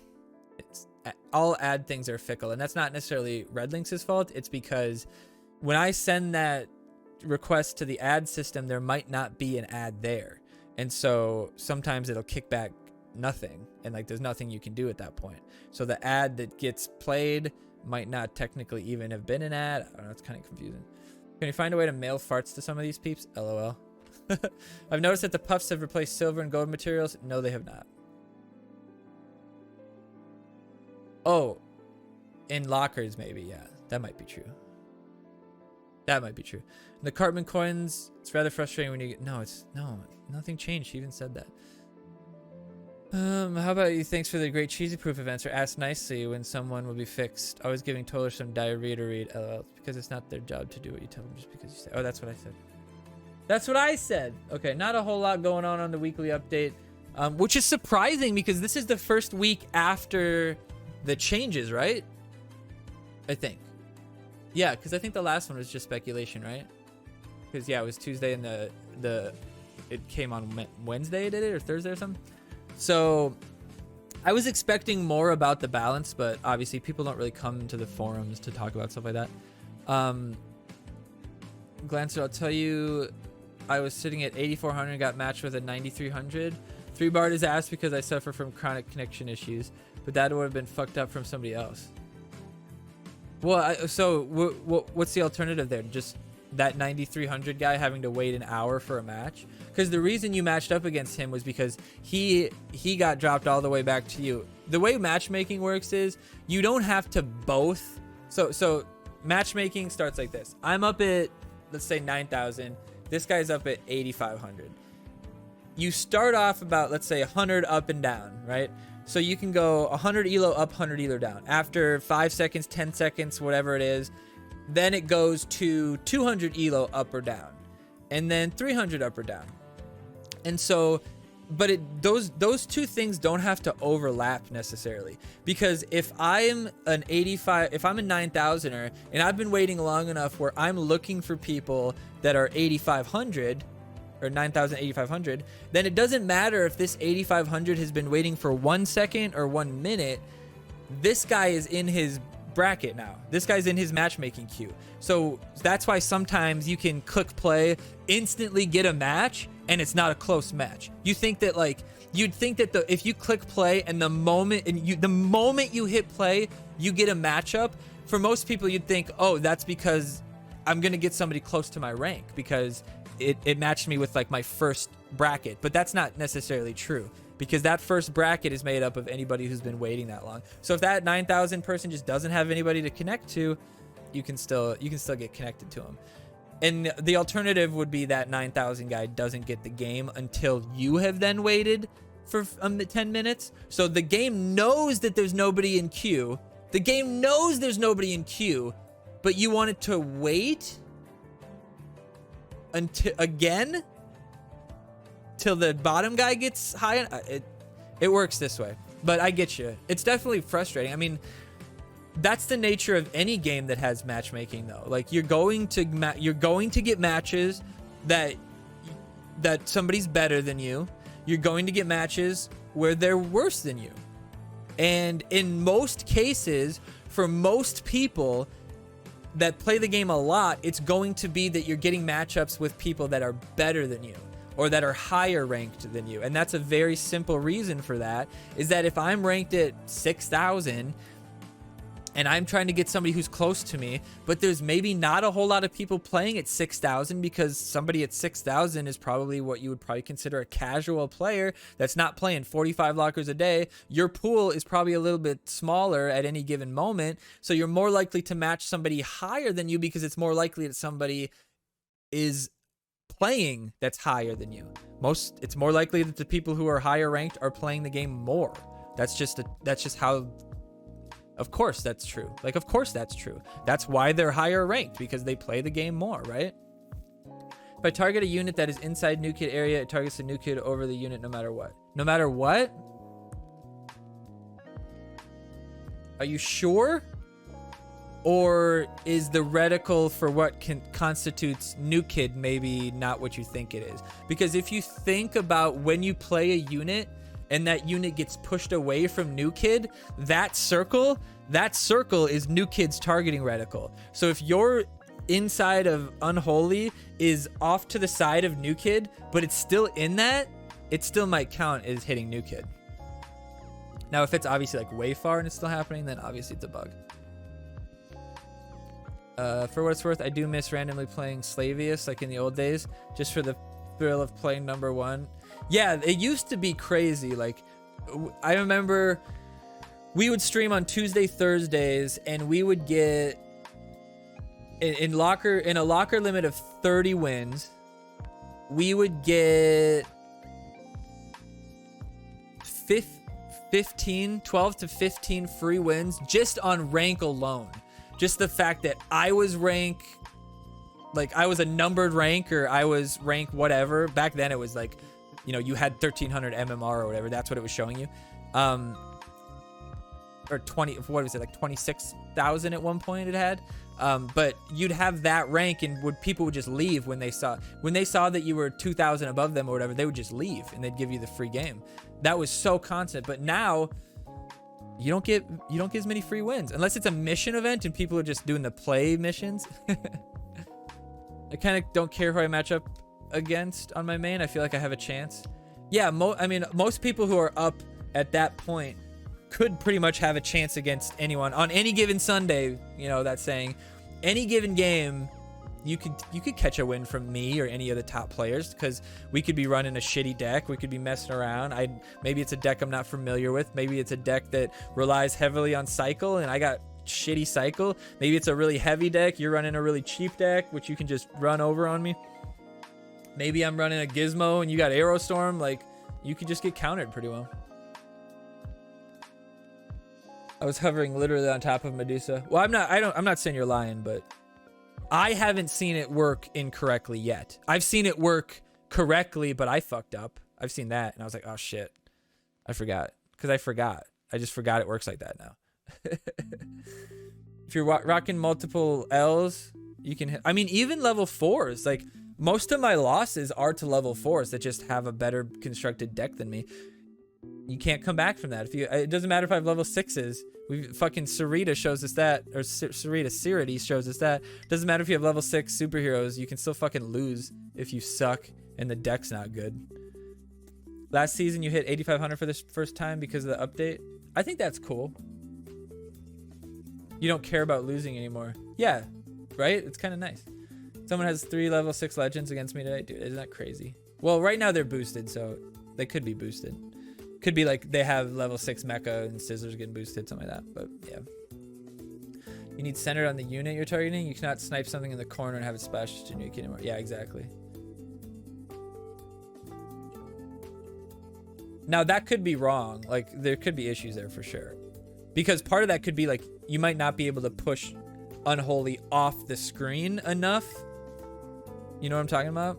all ad things are fickle, and that's not necessarily Redlinks' fault. It's because when I send that request to the ad system, there might not be an ad there. And so sometimes it'll kick back nothing. And like there's nothing you can do at that point. So the ad that gets played might not technically even have been an ad. I don't know, it's kind of confusing. Can you find a way to mail farts to some of these peeps? LOL. I've noticed that the puffs have replaced silver and gold materials. No, they have not. Oh, in lockers maybe, yeah. That might be true. That might be true. The Cartman coins, it's rather frustrating when you get... No, nothing changed. She even said that. How about you? Thanks for the great Cheesy Proof events, or ask nicely when someone will be fixed. Always giving Toller some diarrhea to read. LOL. Because it's not their job to do what you tell them just because you say. Oh, that's what I said. That's what I said. Okay, not a whole lot going on the weekly update. Which is surprising because this is the first week after the changes, right? I think. Yeah, because I think the last one was just speculation, right? Because yeah, it was Tuesday and it came on Wednesday, did it, or Thursday or something? So I was expecting more about the balance, but obviously people don't really come to the forums to talk about stuff like that. Glanzer, I'll tell you, I was sitting at 8,400, got matched with a 9,300. 3-barred his ass because I suffer from chronic connection issues, but that would have been fucked up from somebody else. Well, what's the alternative there? Just that 9,300 guy having to wait an hour for a match? Because the reason you matched up against him was because he got dropped all the way back to you. The way matchmaking works is you don't have to both So matchmaking starts like this. I'm up at, let's say 9,000. This guy's up at 8,500. You start off about, let's say 100 up and down, right? So you can go 100 elo up, 100 elo down. After 5 seconds, 10 seconds, whatever it is, then it goes to 200 elo up or down, and then 300 up or down. And so, but those two things don't have to overlap necessarily, because if I'm an 9,000er and I've been waiting long enough where I'm looking for people that are 8,500 or 9,000, 8,500, then it doesn't matter if this 8,500 has been waiting for 1 second or 1 minute. This guy is in his bracket now. This guy's in his matchmaking queue. So that's why sometimes you can click play, instantly get a match, and it's not a close match. You think that, like, you'd think that if you click play and the moment you hit play, you get a matchup. For most people, you'd think, oh, that's because I'm gonna get somebody close to my rank because it matched me with like my first bracket. But that's not necessarily true, because that first bracket is made up of anybody who's been waiting that long. So if that 9,000 person just doesn't have anybody to connect to, you can still get connected to them. And the alternative would be that 9,000 guy doesn't get the game until you have then waited for 10 minutes. So the game knows that there's nobody in queue. The game knows there's nobody in queue, but you want it to wait until till the bottom guy gets high. It works this way, but I get you. It's definitely frustrating. I mean, that's the nature of any game that has matchmaking, though. Like, you're going to get matches that somebody's better than you. You're going to get matches where they're worse than you. And in most cases, for most people that play the game a lot, it's going to be that you're getting matchups with people that are better than you, or that are higher ranked than you. And that's a very simple reason for that, is that if I'm ranked at 6,000 and I'm trying to get somebody who's close to me, but there's maybe not a whole lot of people playing at 6,000, because somebody at 6,000 is probably what you would probably consider a casual player that's not playing 45 lockers a day. Your pool is probably a little bit smaller at any given moment, so you're more likely to match somebody higher than you, because it's more likely that somebody is playing that's higher than you. It's more likely that the people who are higher ranked are playing the game more. That's just how. Of course that's true. Like, of course that's true. That's why they're higher ranked, because they play the game more, right? If I target a unit that is inside new kid area, it targets the new kid over the unit no matter what. No matter what? Are you sure? Or is the reticle for what constitutes new kid maybe not what you think it is? Because if you think about when you play a unit and that unit gets pushed away from new kid, that circle is new kid's targeting reticle. So if your inside of unholy is off to the side of new kid, but it's still in that, it still might count as hitting new kid. Now, if it's obviously like way far and it's still happening, then obviously it's a bug. For what it's worth, I do miss randomly playing Slavius like in the old days, just for the thrill of playing number one. Yeah, it used to be crazy. Like, I remember we would stream on Tuesday, Thursdays, and we would get in a locker limit of 30 wins, we would get 12 to 15 free wins just on rank alone. Just the fact that I was rank, like I was a numbered rank, or I was rank whatever. Back then it was like, you know, you had 1,300 MMR or whatever. That's what it was showing you. Or 20, what was it, like 26,000 at one point it had. But you'd have that rank, and people would just leave when they saw that you were 2,000 above them or whatever. They would just leave and they'd give you the free game. That was so constant. But now you don't get as many free wins unless it's a mission event and people are just doing the play missions. I kind of don't care who I match up against on my main. I feel like I have a chance. Yeah, I mean, most people who are up at that point could pretty much have a chance against anyone on any given Sunday. You know that saying, any given game, you could catch a win from me or any of the top players, because we could be running a shitty deck. We could be messing around. Maybe it's a deck I'm not familiar with. Maybe it's a deck that relies heavily on cycle, and I got shitty cycle. Maybe it's a really heavy deck. You're running a really cheap deck, which you can just run over on me. Maybe I'm running a Gizmo and you got Aerostorm. Like, you can just get countered pretty well. I was hovering literally on top of Medusa. Well, I'm not saying you're lying, but I haven't seen it work incorrectly yet. I've seen it work correctly, but I fucked up. I've seen that and I was like, oh shit. I forgot. Because I forgot. I just forgot it works like that now. If you're rocking multiple L's, you can hit. I mean, even level 4s, like most of my losses are to level 4s that just have a better constructed deck than me. You can't come back from that. It doesn't matter if I have level 6s. Fucking Sarita shows us that, or Sirity shows us that. Doesn't matter if you have level 6 superheroes. You can still fucking lose if you suck and the deck's not good. Last season you hit 8,500 for the first time because of the update. I think that's cool. You don't care about losing anymore. Yeah, right? It's kind of nice. Someone has 3 level 6 legends against me today. Dude, isn't that crazy? Well, right now they're boosted, so they could be boosted. Could be like they have level 6 mecha and scissors getting boosted, something like that. But yeah. You need centered on the unit you're targeting. You cannot snipe something in the corner and have it splash to nuke anymore. Yeah, exactly. Now that could be wrong. Like there could be issues there for sure. Because part of that could be like you might not be able to push Unholy off the screen enough. You know what I'm talking about?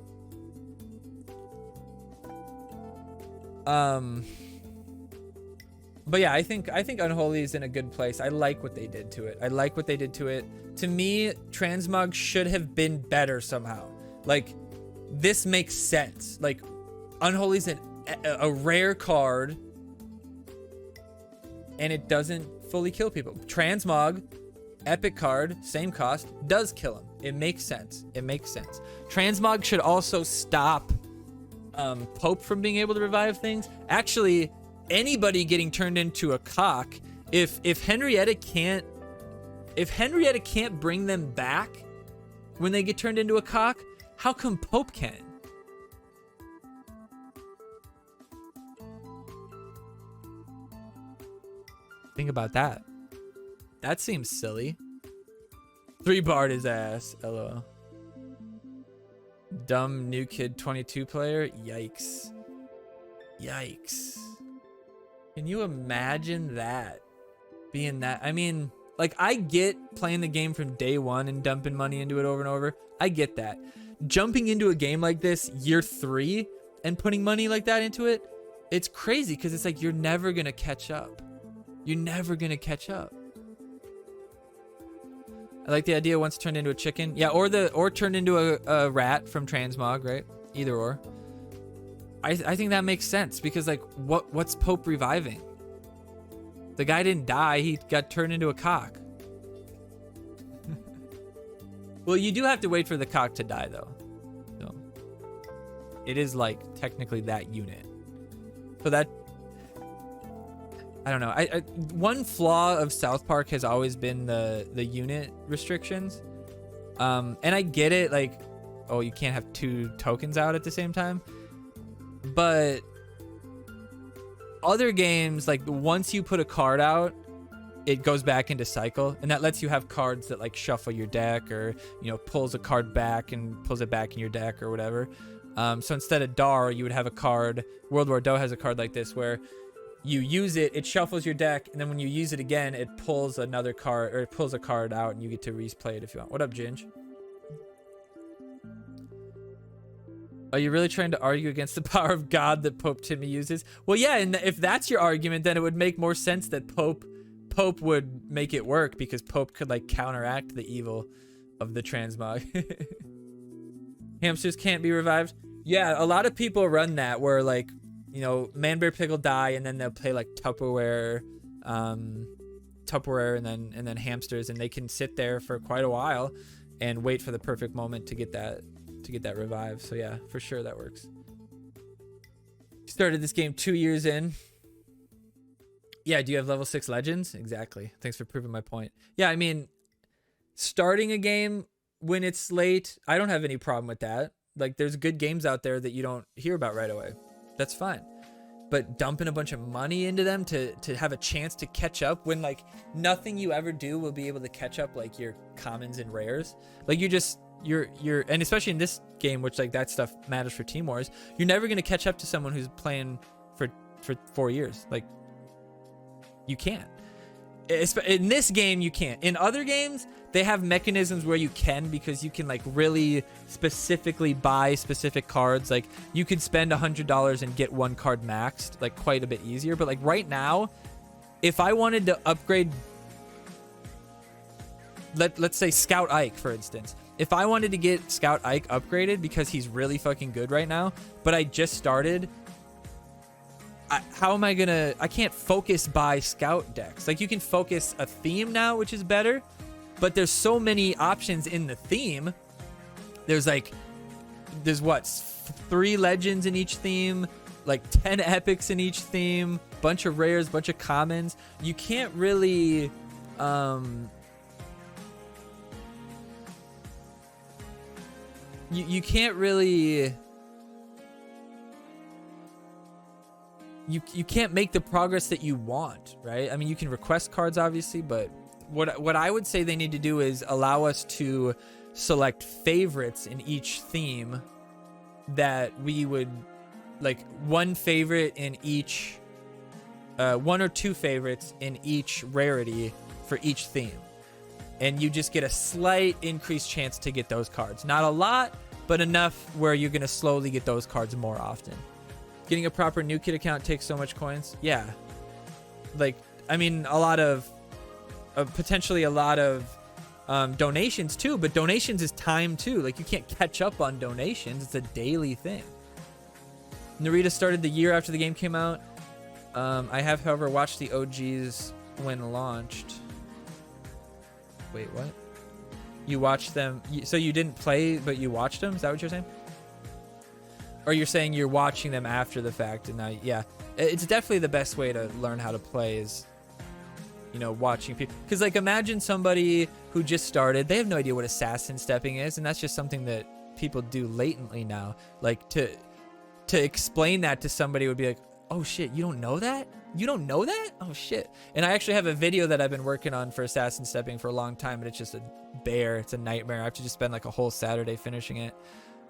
But yeah, I think Unholy is in a good place. I like what they did to it. To me, Transmog should have been better somehow. Like this makes sense. Like Unholy's a rare card and it doesn't fully kill people. Transmog, epic card, same cost, does kill him. It makes sense. Transmog should also stop Pope from being able to revive things. Actually, anybody getting turned into a cock, if Henrietta can't bring them back when they get turned into a cock, how come Pope can? Think about that. That seems silly. 3-barred his ass. LOL. Dumb new kid 22 player. Yikes. Can you imagine that? Being that. I mean, like, I get playing the game from day one and dumping money into it over and over. I get that. Jumping into a game like this year 3 and putting money like that into it, it's crazy because it's like you're never going to catch up. I like the idea once turned into a chicken. Yeah, or turned into a rat from Transmog, right? Either or. I think that makes sense because like what's Pope reviving? The guy didn't die, he got turned into a cock. Well, you do have to wait for the cock to die though. So it is like technically that unit. So that I don't know. One flaw of South Park has always been the unit restrictions. And I get it, like, oh, you can't have 2 tokens out at the same time. But other games, like once you put a card out, it goes back into cycle, and that lets you have cards that like shuffle your deck or, you know, pulls a card back and pulls it back in your deck or whatever. So instead of Dar, you would have a card. World War Do has a card like this where you use it, it shuffles your deck, and then when you use it again, it pulls another card, or it pulls a card out, and you get to replay it if you want. What up, Ginge? Are you really trying to argue against the power of God that Pope Timmy uses? Well, yeah, and if that's your argument, then it would make more sense that Pope would make it work, because Pope could, like, counteract the evil of the transmog. Hamsters can't be revived? Yeah, a lot of people run that, where, like, you know, Man Bear Pig will die, and then they'll play like Tupperware, and then hamsters, and they can sit there for quite a while and wait for the perfect moment to get that revive. So yeah, for sure that works. Started this game 2 years in. Yeah, do you have level 6 legends? Exactly. Thanks for proving my point. Yeah, I mean, starting a game when it's late, I don't have any problem with that. Like, there's good games out there that you don't hear about right away. That's fine. but dumping a bunch of money into them to have a chance to catch up when like nothing you ever do will be able to catch up like your commons and rares. Like you're and especially in this game, which like that stuff matters for Team Wars, you're never going to catch up to someone who's playing for 4 years. Like you can't. In this game you can't. In other games they have mechanisms where you can, because you can like really specifically buy specific cards. Like you could spend $100 and get one card maxed, like quite a bit easier. But like right now, if I wanted to upgrade, let's say Scout Ike for instance, if I wanted to get Scout Ike upgraded because he's really fucking good right now, but I just started, how am I gonna, I can't focus buy Scout decks. Like you can focus a theme now, which is better, but there's so many options in the theme. There's what, 3 legends in each theme, like 10 epics in each theme, bunch of rares, bunch of commons. You can't really you can't really, you can't make the progress that you want, right? I mean, you can request cards obviously, but what I would say they need to do is allow us to select favorites in each theme, that we would like one favorite in each 1 or 2 favorites in each rarity for each theme, and you just get a slight increased chance to get those cards. Not a lot, but enough where you're going to slowly get those cards more often. Getting a proper new kid account takes so much coins. Yeah. Like, I mean, a lot of, potentially a lot of donations too, but donations is time too. Like you can't catch up on donations. It's a daily thing. Narita started the year after the game came out. I have, however, watched the OGs when launched. Wait, what? You watched them? So you didn't play, but you watched them? Is that what you're saying? Or you're saying you're watching them after the fact and now, yeah. It's definitely the best way to learn how to play is, you know, watching people. Because, like, imagine somebody who just started, they have no idea what assassin stepping is, and that's just something that people do latently now. Like, to explain that to somebody would be like, oh shit, you don't know that? You don't know that? Oh shit. And I actually have a video that I've been working on for assassin stepping for a long time, but it's just a bear. It's a nightmare. I have to just spend like a whole Saturday finishing it.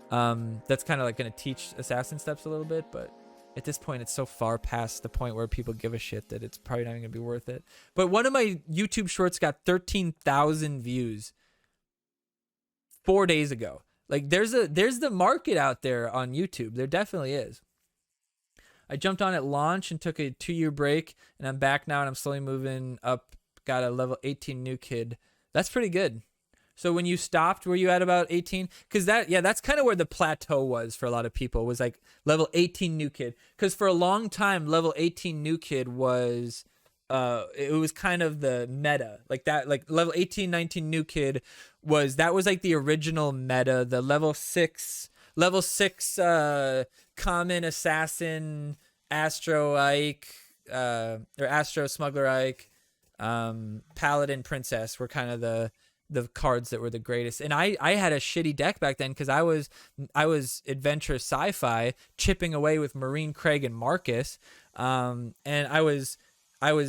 That's kind of like going to teach assassin steps a little bit, but at this point it's so far past the point where people give a shit that it's probably not even going to be worth it. But one of my YouTube shorts got 13,000 views 4 days ago. Like there's the market out there on YouTube. There definitely is. I jumped on at launch and took a 2-year break, and I'm back now and I'm slowly moving up. Got a level 18 new kid. That's pretty good. So when you stopped, were you at about 18? Because that's kind of where the plateau was for a lot of people, was like level 18 new kid. Because for a long time, level 18 new kid was, it was kind of the meta. Like that, like level 18, 19 new kid was like the original meta. The level 6 common assassin, Astro Ike, or Astro Smuggler Ike, Paladin Princess were kind of the cards that were the greatest. And I had a shitty deck back then because I was adventure sci-fi chipping away with Marine, Craig, and Marcus, and I was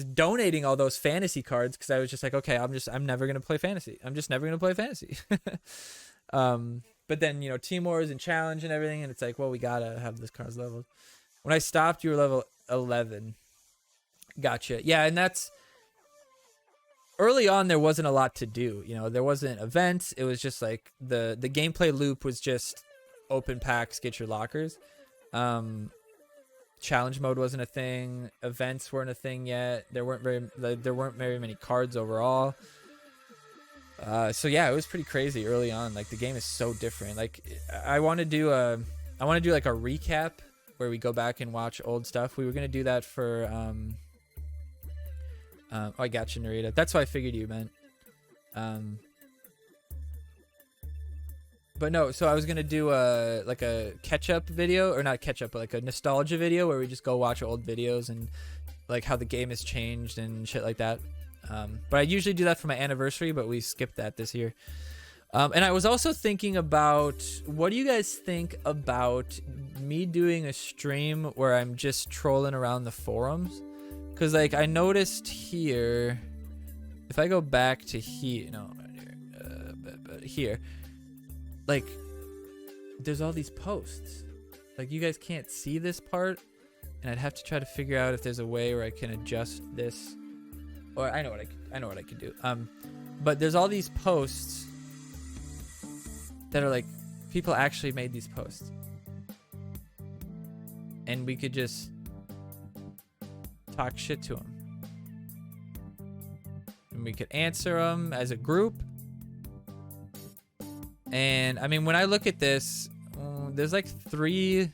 donating all those fantasy cards because I was just like, okay, I'm never gonna play fantasy. I'm just never gonna play fantasy. But then, you know, Team Wars and Challenge and everything, and it's like, well, we gotta have this card's leveled. When I stopped, you were level 11. Gotcha. Yeah, and that's early on. There wasn't a lot to do. You know, there wasn't events. It was just like the gameplay loop was just open packs, get your lockers. Challenge mode wasn't a thing. Events weren't a thing yet. There weren't very many cards overall. So yeah, it was pretty crazy early on. Like the game is so different. Like I want to do like a recap where we go back and watch old stuff. We were gonna do that for oh, I got you, Narita. That's what I figured you meant. But no, so I was gonna do like a catch-up video, or not catch-up, but like a nostalgia video where we just go watch old videos and like how the game has changed and shit like that. But I usually do that for my anniversary, but we skipped that this year. And I was also thinking about, what do you guys think about me doing a stream where I'm just trolling around the forums? Because like I noticed here, if I go back to here, no, right here, here, like there's all these posts. Like you guys can't see this part, and I'd have to try to figure out if there's a way where I can adjust this, or I know what I could do. But there's all these posts that are like, people actually made these posts, and we could just talk shit to them, and we could answer them as a group. And I mean, when I look at this, there's like 3,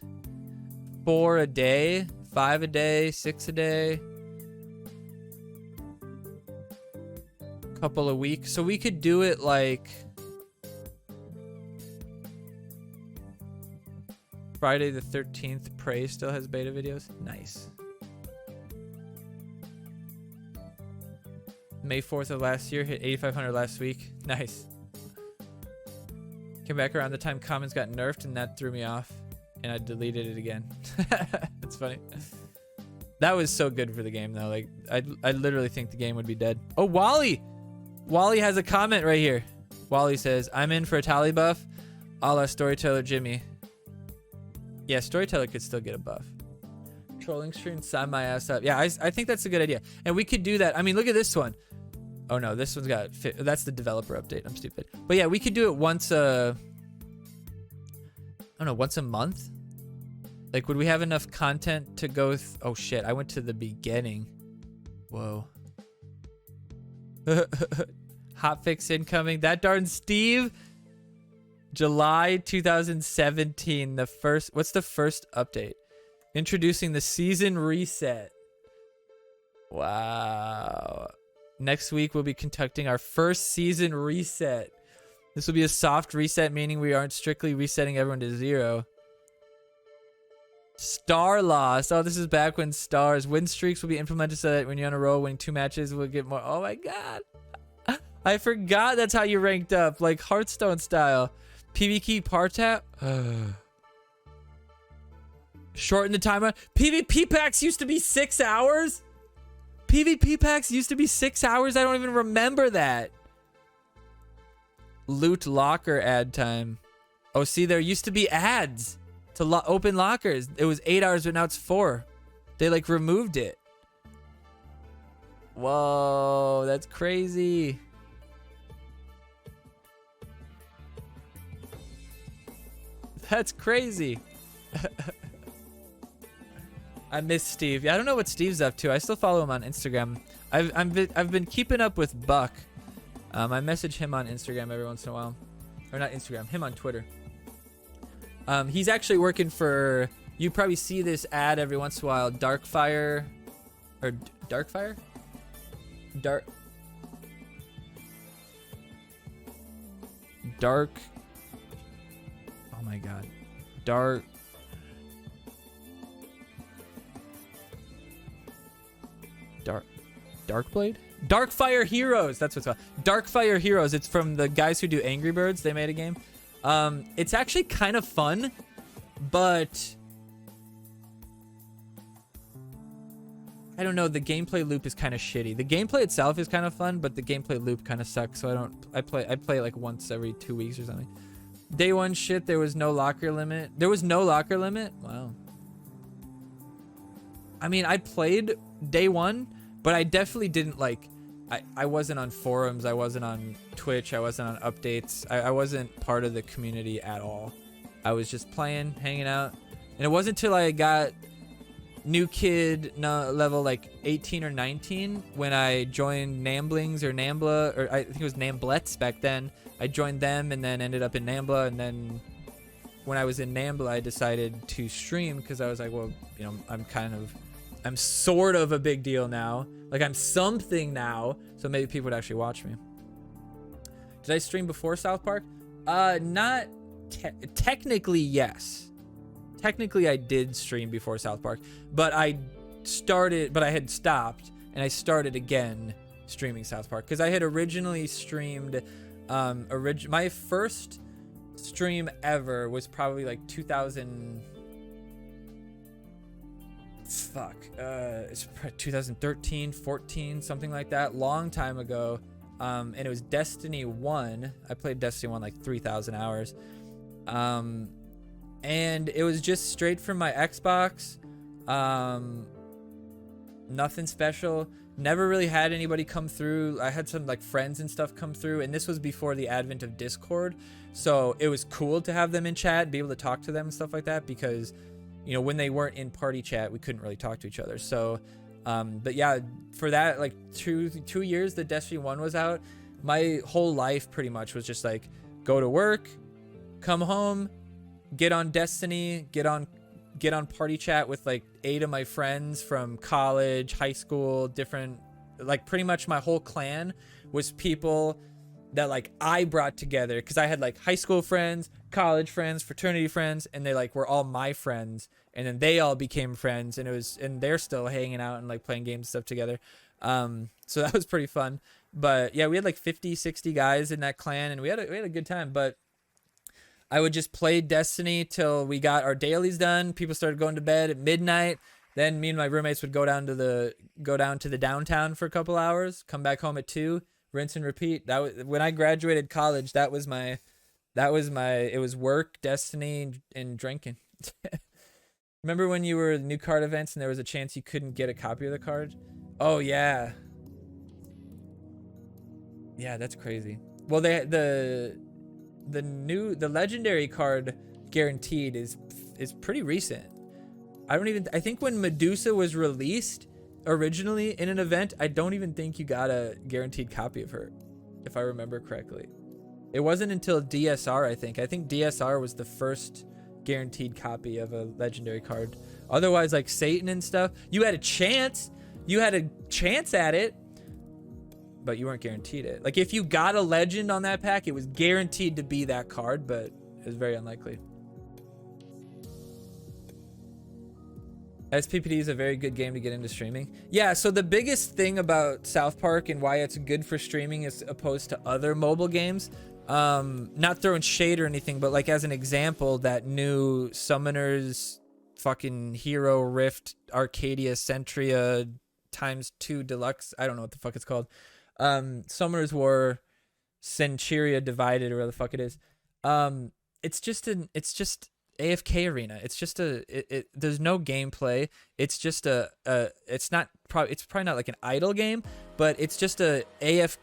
4 a day, 5 a day, 6 a day, couple a week. So we could do it like Friday the 13th. Prey still has beta videos. Nice. May 4th of last year, hit 8,500 last week. Nice. Came back around the time comments got nerfed, and that threw me off, and I deleted it again. That's funny. That was so good for the game though. Like I literally think the game would be dead. Oh, Wally has a comment right here. Wally says, I'm in for a tally buff a la Storyteller Jimmy. Yeah, Storyteller could still get a buff. Trolling stream, sign my ass up. Yeah, I think that's a good idea. And we could do that. I mean, look at this one. Oh no, this one's got, that's the developer update. I'm stupid. But yeah, we could do it once I don't know, once a month? Like, would we have enough content to go oh shit, I went to the beginning. Whoa. Hotfix incoming. That darn Steve. July 2017. The first, what's the first update? Introducing the season reset. Wow. Next week we'll be conducting our first season reset. This will be a soft reset, meaning we aren't strictly resetting everyone to 0. Star loss. Oh, this is back when stars. Win streaks will be implemented so that when you're on a roll, winning 2 matches will get more. Oh my god. I forgot that's how you ranked up, like Hearthstone style. PvP par tap. Shorten the timer. PvP packs used to be 6 hours. PvP packs used to be 6 hours. I don't even remember that. Loot locker ad time. Oh, see, there used to be ads to open lockers. It was 8 hours, but now it's 4. They like removed it. Whoa, that's crazy. That's crazy. I miss Steve. Yeah, I don't know what Steve's up to. I still follow him on Instagram. I've been keeping up with Buck. I message him on Instagram every once in a while. Or not Instagram, him on Twitter. He's actually working for, you probably see this ad every once in a while, Darkfire, or Darkfire? Dark, oh my god. Darkblade? Darkfire Heroes. That's what's called. Darkfire Heroes. It's from the guys who do Angry Birds. They made a game. It's actually kind of fun, but I don't know. The gameplay loop is kind of shitty. The gameplay itself is kind of fun, but the gameplay loop kind of sucks. So I play like once every 2 weeks or something. Day 1 shit. There was no locker limit. There was no locker limit. Wow. I mean, I played day 1, but I definitely didn't like. I wasn't on forums. I wasn't on Twitch. I wasn't on updates. I wasn't part of the community at all. I was just playing, hanging out. And it wasn't until I got new kid level like 18 or 19 when I joined Namblings or Nambla, or I think it was Namblets back then. I joined them and then ended up in Nambla. And then when I was in Nambla, I decided to stream because I was like, well, you know, I'm sort of a big deal now. Like, I'm something now, so maybe people would actually watch me. Did I stream before South Park? Not technically, yes. Technically, I did stream before South Park, but I had stopped, and I started again streaming South Park because I had originally streamed My first stream ever was probably like 2000. Fuck. It's 2013, 14, something like that. Long time ago. And it was Destiny 1. I played Destiny 1 like 3,000 hours. And it was just straight from my Xbox. Nothing special. Never really had anybody come through. I had some like friends and stuff come through, and this was before the advent of Discord. So it was cool to have them in chat, be able to talk to them and stuff like that, because, you know, when they weren't in party chat, we couldn't really talk to each other. So, but yeah, for that, like two years that Destiny 1 was out, my whole life pretty much was just like, go to work, come home, get on Destiny, get on party chat with like 8 of my friends from college, high school, different, like pretty much my whole clan was people that like I brought together, because I had like high school friends, college friends, fraternity friends, and they like were all my friends, and then they all became friends, and they're still hanging out and like playing games and stuff together. So that was pretty fun. But yeah, we had like 50, 60 guys in that clan, and we had a good time. But I would just play Destiny till we got our dailies done. People started going to bed at midnight. Then me and my roommates would go down to the downtown for a couple hours, come back home at 2, rinse and repeat. That was when I graduated college. It was work, Destiny, and drinking. Remember when you were at new card events and there was a chance you couldn't get a copy of the card? Oh yeah. Yeah, that's crazy. Well, the legendary card guaranteed is pretty recent. I think when Medusa was released originally in an event, I don't even think you got a guaranteed copy of her, if I remember correctly. It wasn't until DSR, I think DSR was the first guaranteed copy of a legendary card. Otherwise, like Satan and stuff, you had a chance at it, but you weren't guaranteed it. Like if you got a legend on that pack, it was guaranteed to be that card, but it was very unlikely. SPPD is a very good game to get into streaming. Yeah, so the biggest thing about South Park and why it's good for streaming as opposed to other mobile games, not throwing shade or anything, but like as an example, that new Summoners fucking Hero Rift Arcadia Centria ×2 Deluxe, I don't know what the fuck it's called. Summoners War Centuria Divided, or whatever the fuck it is. It's just AFK arena. It's just there's no gameplay. It's just it's probably not like an idle game, but it's just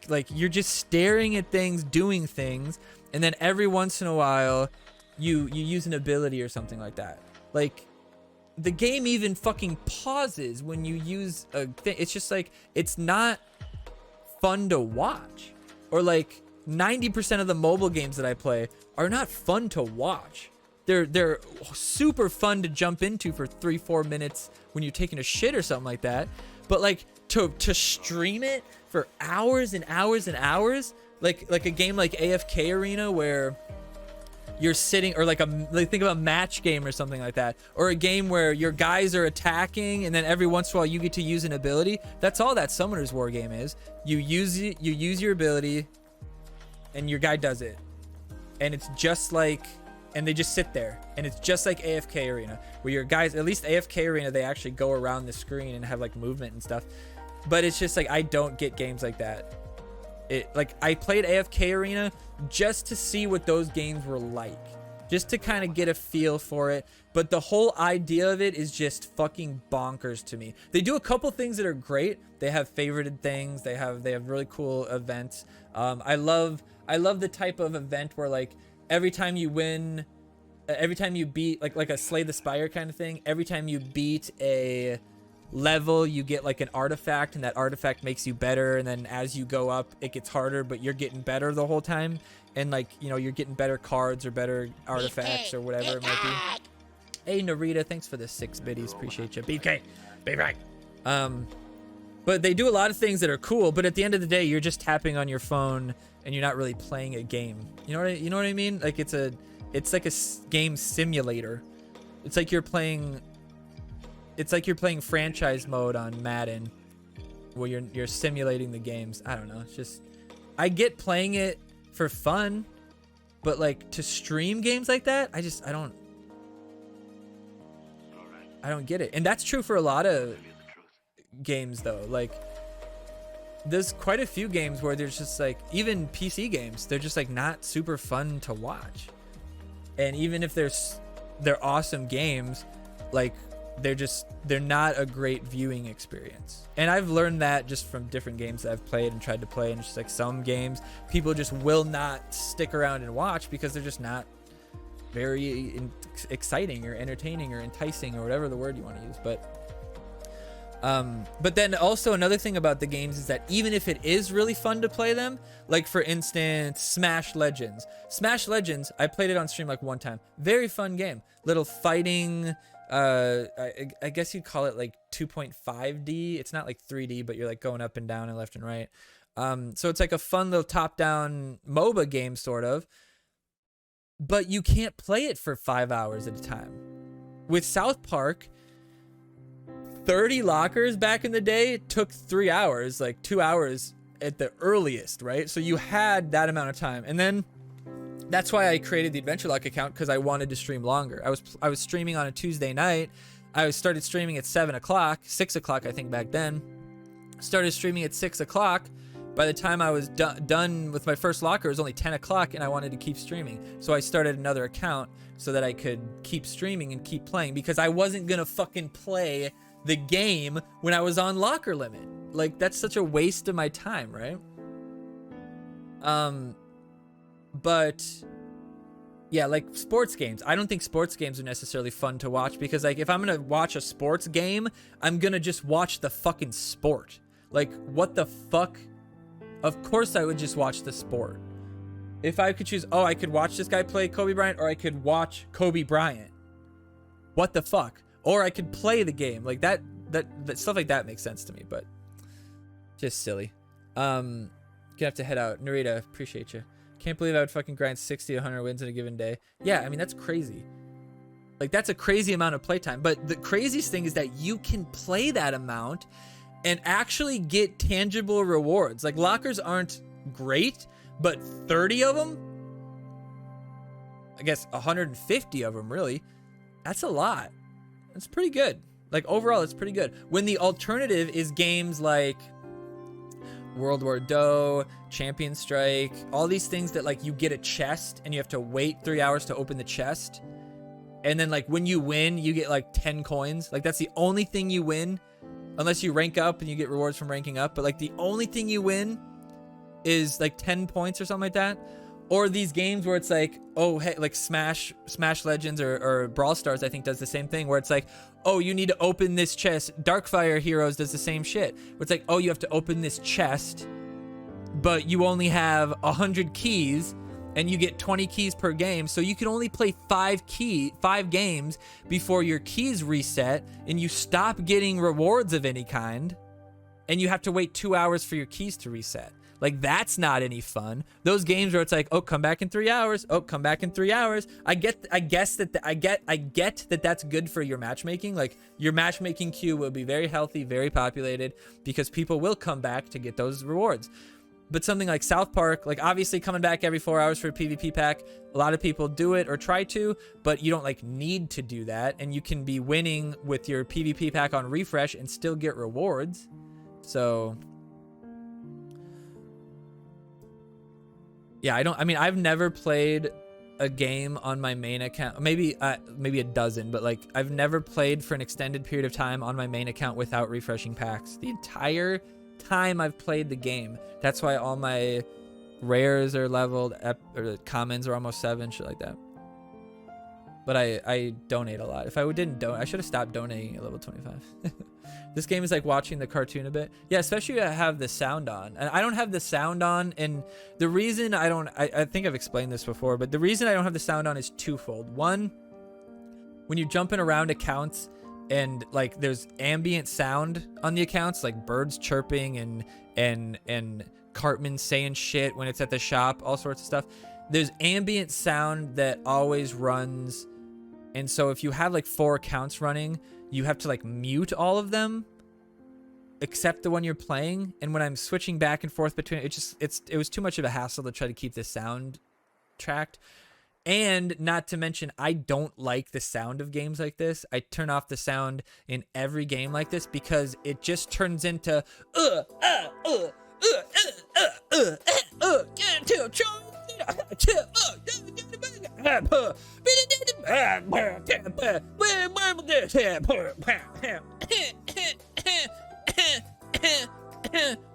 like you're just staring at things, doing things, and then every once in a while you use an ability or something like that. Like the game even fucking pauses when you use a thing. It's just like, it's not fun to watch. Or like 90% of the mobile games that I play are not fun to watch. They're super fun to jump into for 3-4 minutes when you're taking a shit or something like that. But like to stream it for hours and hours and hours, like a game like AFK Arena where you're sitting, or like think of a match game or something like that, or a game where your guys are attacking and then every once in a while you get to use an ability. That's all that Summoner's War game is. You use your ability and your guy does it, and it's just like, and they just sit there, and it's just like AFK Arena, where your guys, at least AFK Arena, they actually go around the screen and have like movement and stuff. But it's just like, I don't get games like that. I played AFK Arena just to see what those games were like, just to kind of get a feel for it. But the whole idea of it is just fucking bonkers to me. They do a couple things that are great. They have favorited things. They have really cool events. I love the type of event where like every time you win, every time you beat like a Slay the Spire kind of thing, every time you beat a level you get like an artifact, and that artifact makes you better, and then as you go up it gets harder, but you're getting better the whole time, and like, you know, you're getting better cards or better artifacts or whatever it might be. Hey Narita, thanks for the 6 biddies, appreciate you. BK, be right. But they do a lot of things that are cool, but at the end of the day you're just tapping on your phone and you're not really playing a game. You know what I mean? Like it's like a game simulator. It's like you're playing franchise mode on Madden, where you're simulating the games. I don't know. It's just, I get playing it for fun, but like to stream games like that, I don't get it. And that's true for a lot of games though. Like there's quite a few games where there's just like, even PC games, they're just like not super fun to watch. And even if they're awesome games, like they're not a great viewing experience. And I've learned that just from different games that I've played and tried to play. And it's just like some games people just will not stick around and watch because they're just not very exciting or entertaining or enticing or whatever the word you want to use. But then also another thing about the games is that even if it is really fun to play them, like for instance, Smash Legends, I played it on stream like one time. Very fun game, little fighting. I guess you'd call it like 2.5D. It's not like 3D, but you're like going up and down and left and right. So it's like a fun little top-down MOBA game sort of, but you can't play it for 5 hours at a time. With South Park, 30 lockers back in the day took 3 hours, like 2 hours at the earliest, right? So you had that amount of time. And then that's why I created the Adventure Lock account, because I wanted to stream longer. I was streaming on a Tuesday night. I started streaming at 7 o'clock, 6 o'clock, I think back then. Started streaming at 6 o'clock. By the time I was done with my first locker, it was only 10 o'clock and I wanted to keep streaming. So I started another account so that I could keep streaming and keep playing, because I wasn't going to fucking play the game when I was on locker limit. Like, that's such a waste of my time, right? But yeah, like sports games, I don't think sports games are necessarily fun to watch, because like if I'm gonna watch a sports game, I'm gonna just watch the fucking sport. Like, what the fuck? Of course I would just watch the sport. If I could choose, oh, I could watch this guy play Kobe Bryant, or I could watch Kobe Bryant. What the fuck? Or I could play the game. Like that stuff like that makes sense to me, but just silly. Gonna have to head out. Narita, appreciate you. Can't believe I would fucking grind 60 to 100 wins in a given day. Yeah, I mean, that's crazy. Like, that's a crazy amount of playtime. But the craziest thing is that you can play that amount and actually get tangible rewards. Like, lockers aren't great, but 30 of them, I guess 150 of them, really, that's a lot. That's pretty good. Like, overall, it's pretty good. When the alternative is games like World War Doe, Champion Strike, all these things that like you get a chest and you have to wait 3 hours to open the chest, and then like when you win you get like 10 coins. Like, that's the only thing you win, unless you rank up and you get rewards from ranking up, but like the only thing you win is like 10 points or something like that. Or these games where it's like, oh, hey, like Smash Legends or Brawl Stars, I think, does the same thing, where it's like, oh, you need to open this chest. Darkfire Heroes does the same shit, where it's like, oh, you have to open this chest, but you only have 100 keys and you get 20 keys per game, so you can only play 5 games before your keys reset and you stop getting rewards of any kind, and you have to wait 2 hours for your keys to reset. Like, that's not any fun. Those games where it's like, oh, come back in 3 hours. Oh, come back in 3 hours. I get that that's good for your matchmaking. Like, your matchmaking queue will be very healthy, very populated, because people will come back to get those rewards. But something like South Park, like, obviously coming back every 4 hours for a PvP pack, a lot of people do it or try to, but you don't like need to do that. And you can be winning with your PvP pack on refresh and still get rewards. So yeah, I've never played a game on my main account, maybe a dozen, but like I've never played for an extended period of time on my main account without refreshing packs. The entire time I've played the game. That's why all my rares are leveled, or commons are almost 7, shit like that. But I donate a lot. If I didn't donate, I should have stopped donating at level 25. This game is like watching the cartoon a bit. Yeah, especially if I have the sound on. And I don't have the sound on, and the reason I think I've explained this before, but the reason I don't have the sound on is twofold. One, when you're jumping around accounts and like there's ambient sound on the accounts, like birds chirping and Cartman saying shit when it's at the shop, all sorts of stuff. There's ambient sound that always runs, and so if you have like 4 accounts running, you have to like mute all of them, accept the one you're playing, and when I'm switching back and forth between it was too much of a hassle to try to keep the sound tracked. And not to mention, I don't like the sound of games like this. I turn off the sound in every game like this because it just turns into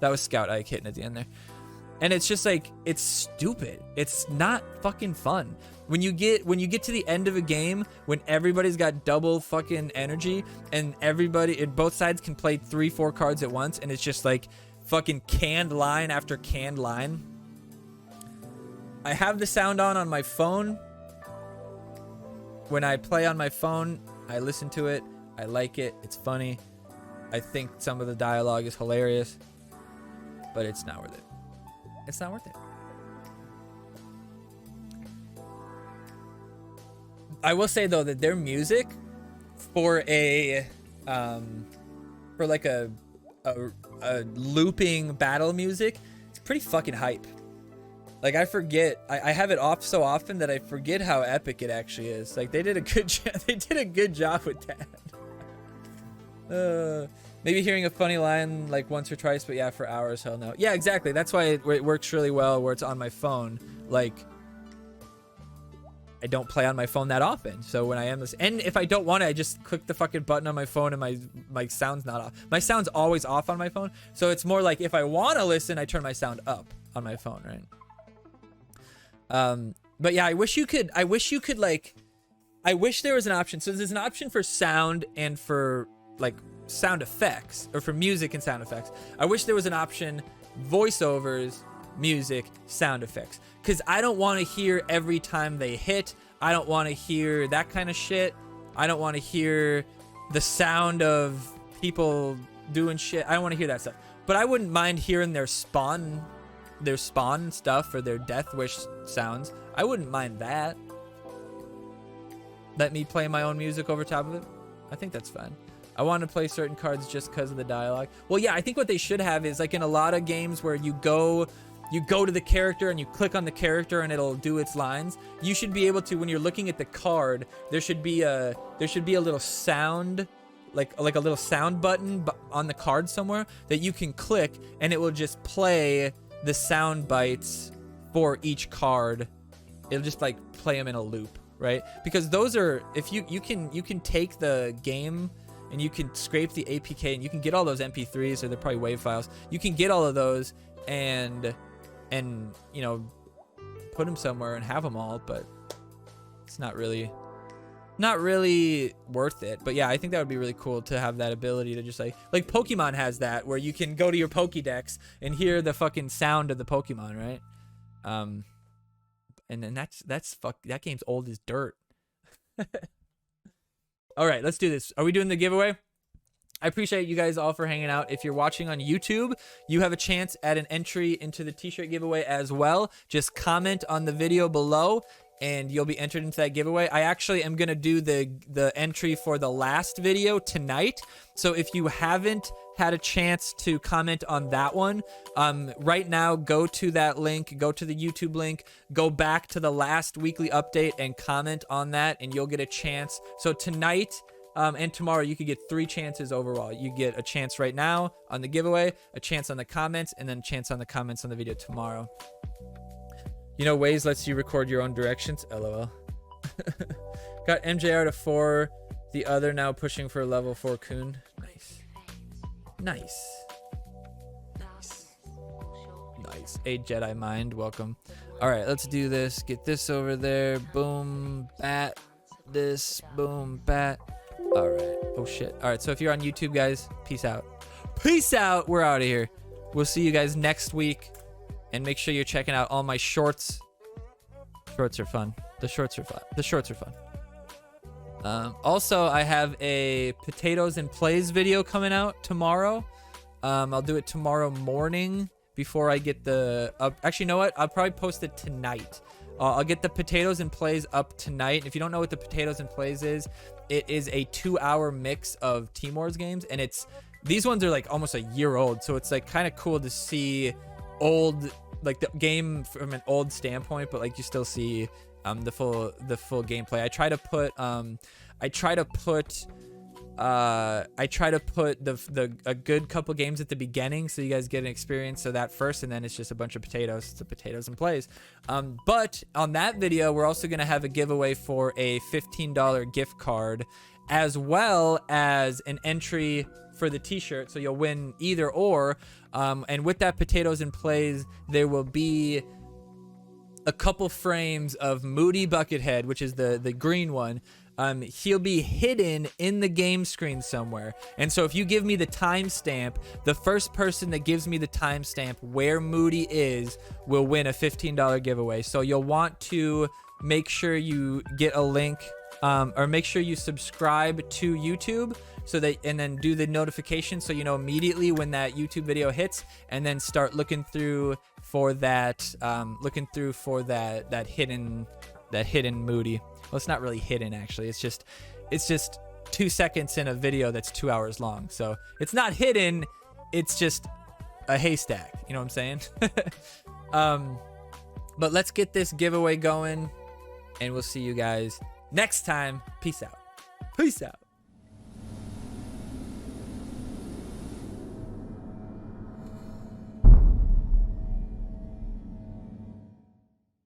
that was Scout Ike hitting at the end there. And it's just like, it's stupid. It's not fucking fun. When you get to the end of a game, when everybody's got double fucking energy and both sides can play 3-4 cards at once, and it's just like fucking canned line after canned line. I have the sound on my phone. When I play on my phone, I listen to it. I like it. It's funny. I think some of the dialogue is hilarious, but it's not worth it. It's not worth it. I will say though that their music for like a looping battle music, it's pretty fucking hype. Like I forget, I have it off so often that I forget how epic it actually is. Like they did a good job with that. Maybe hearing a funny line like once or twice, but yeah, for hours, hell no. Yeah, exactly. That's why it works really well where it's on my phone. Like I don't play on my phone that often, so when I am this, and if I don't want it, I just click the fucking button on my phone and my sound's not off. My sound's always off on my phone, so it's more like if I want to listen, I turn my sound up on my phone, right? But yeah, I wish there was an option. So there's an option for sound and for like sound effects, or for music and sound effects. I wish there was an option voiceovers, music, sound effects, because I don't want to hear every time they hit. I don't want to hear that kind of shit. I don't want to hear the sound of people doing shit. I don't want to hear that stuff, but I wouldn't mind hearing their spawn stuff or their death wish sounds. I wouldn't mind that. Let me play my own music over top of it. I think that's fine. I want to play certain cards just because of the dialogue. Well, yeah, I think what they should have is like in a lot of games where you go to the character and you click on the character and it'll do its lines. You should be able to, when you're looking at the card, there should be a little sound, like a little sound button on the card somewhere that you can click, and it will just play the sound bites for each card. It'll just like play them in a loop, right? Because those are, if you can take the game and you can scrape the APK and you can get all those MP3s, or they're probably WAV files. You can get all of those and you know, put them somewhere and have them all, but it's not really worth it. But yeah, I think that would be really cool to have that ability to just like Pokemon has that, where you can go to your Pokédex and hear the fucking sound of the Pokemon, right? And then that game's old as dirt. All right, let's do this. Are we doing the giveaway? I appreciate you guys all for hanging out. If you're watching on YouTube, you have a chance at an entry into the T-shirt giveaway as well. Just comment on the video below and you'll be entered into that giveaway. I actually am going to do the entry for the last video tonight. So if you haven't had a chance to comment on that one, right now, go to that link, go to the YouTube link, go back to the last weekly update and comment on that, and you'll get a chance. So tonight and tomorrow, you could get 3 chances overall. You get a chance right now on the giveaway, a chance on the comments, and then a chance on the comments on the video tomorrow. You know, Waze lets you record your own directions. LOL. Got MJR to 4. The other now pushing for a level 4 Coon. Nice. Nice. Nice. A Jedi Mind. Welcome. All right, let's do this. Get this over there. Boom. Bat. This. Boom. Bat. All right. Oh, shit. All right, so if you're on YouTube, guys, peace out. Peace out. We're out of here. We'll see you guys next week. And make sure you're checking out all my shorts. Shorts are fun. The shorts are fun. The shorts are fun. Also, I have a potatoes and plays video coming out tomorrow. I'll do it tomorrow morning before I get the... actually, you know what? I'll probably post it tonight. I'll get the potatoes and plays up tonight. If you don't know what the potatoes and plays is, it is a 2-hour mix of Team Wars games, and it's these ones are like almost a year old, so it's like kind of cool to see old, like the game from an old standpoint, but like you still see the full gameplay. I try to put a good couple games at the beginning, so you guys get an experience of that first, and then it's just a bunch of potatoes. It's the potatoes and plays. But on that video, we're also gonna have a giveaway for a $15 gift card, as well as an entry for the t-shirt, so you'll win either or. And with that potatoes and plays, there will be a couple frames of Moody Buckethead, which is the green one. He'll be hidden in the game screen somewhere. And so if you give me the timestamp, the first person that gives me the timestamp where Moody is will win a $15 giveaway. So you'll want to make sure you get a link, or make sure you subscribe to YouTube, so that, and then do the notification so you know immediately when that YouTube video hits, and then start looking through for that hidden Moody. Well, it's not really hidden, actually. It's just 2 seconds in a video that's 2 hours long. So it's not hidden, it's just a haystack. You know what I'm saying? But let's get this giveaway going, and we'll see you guys next time. Peace out. Peace out.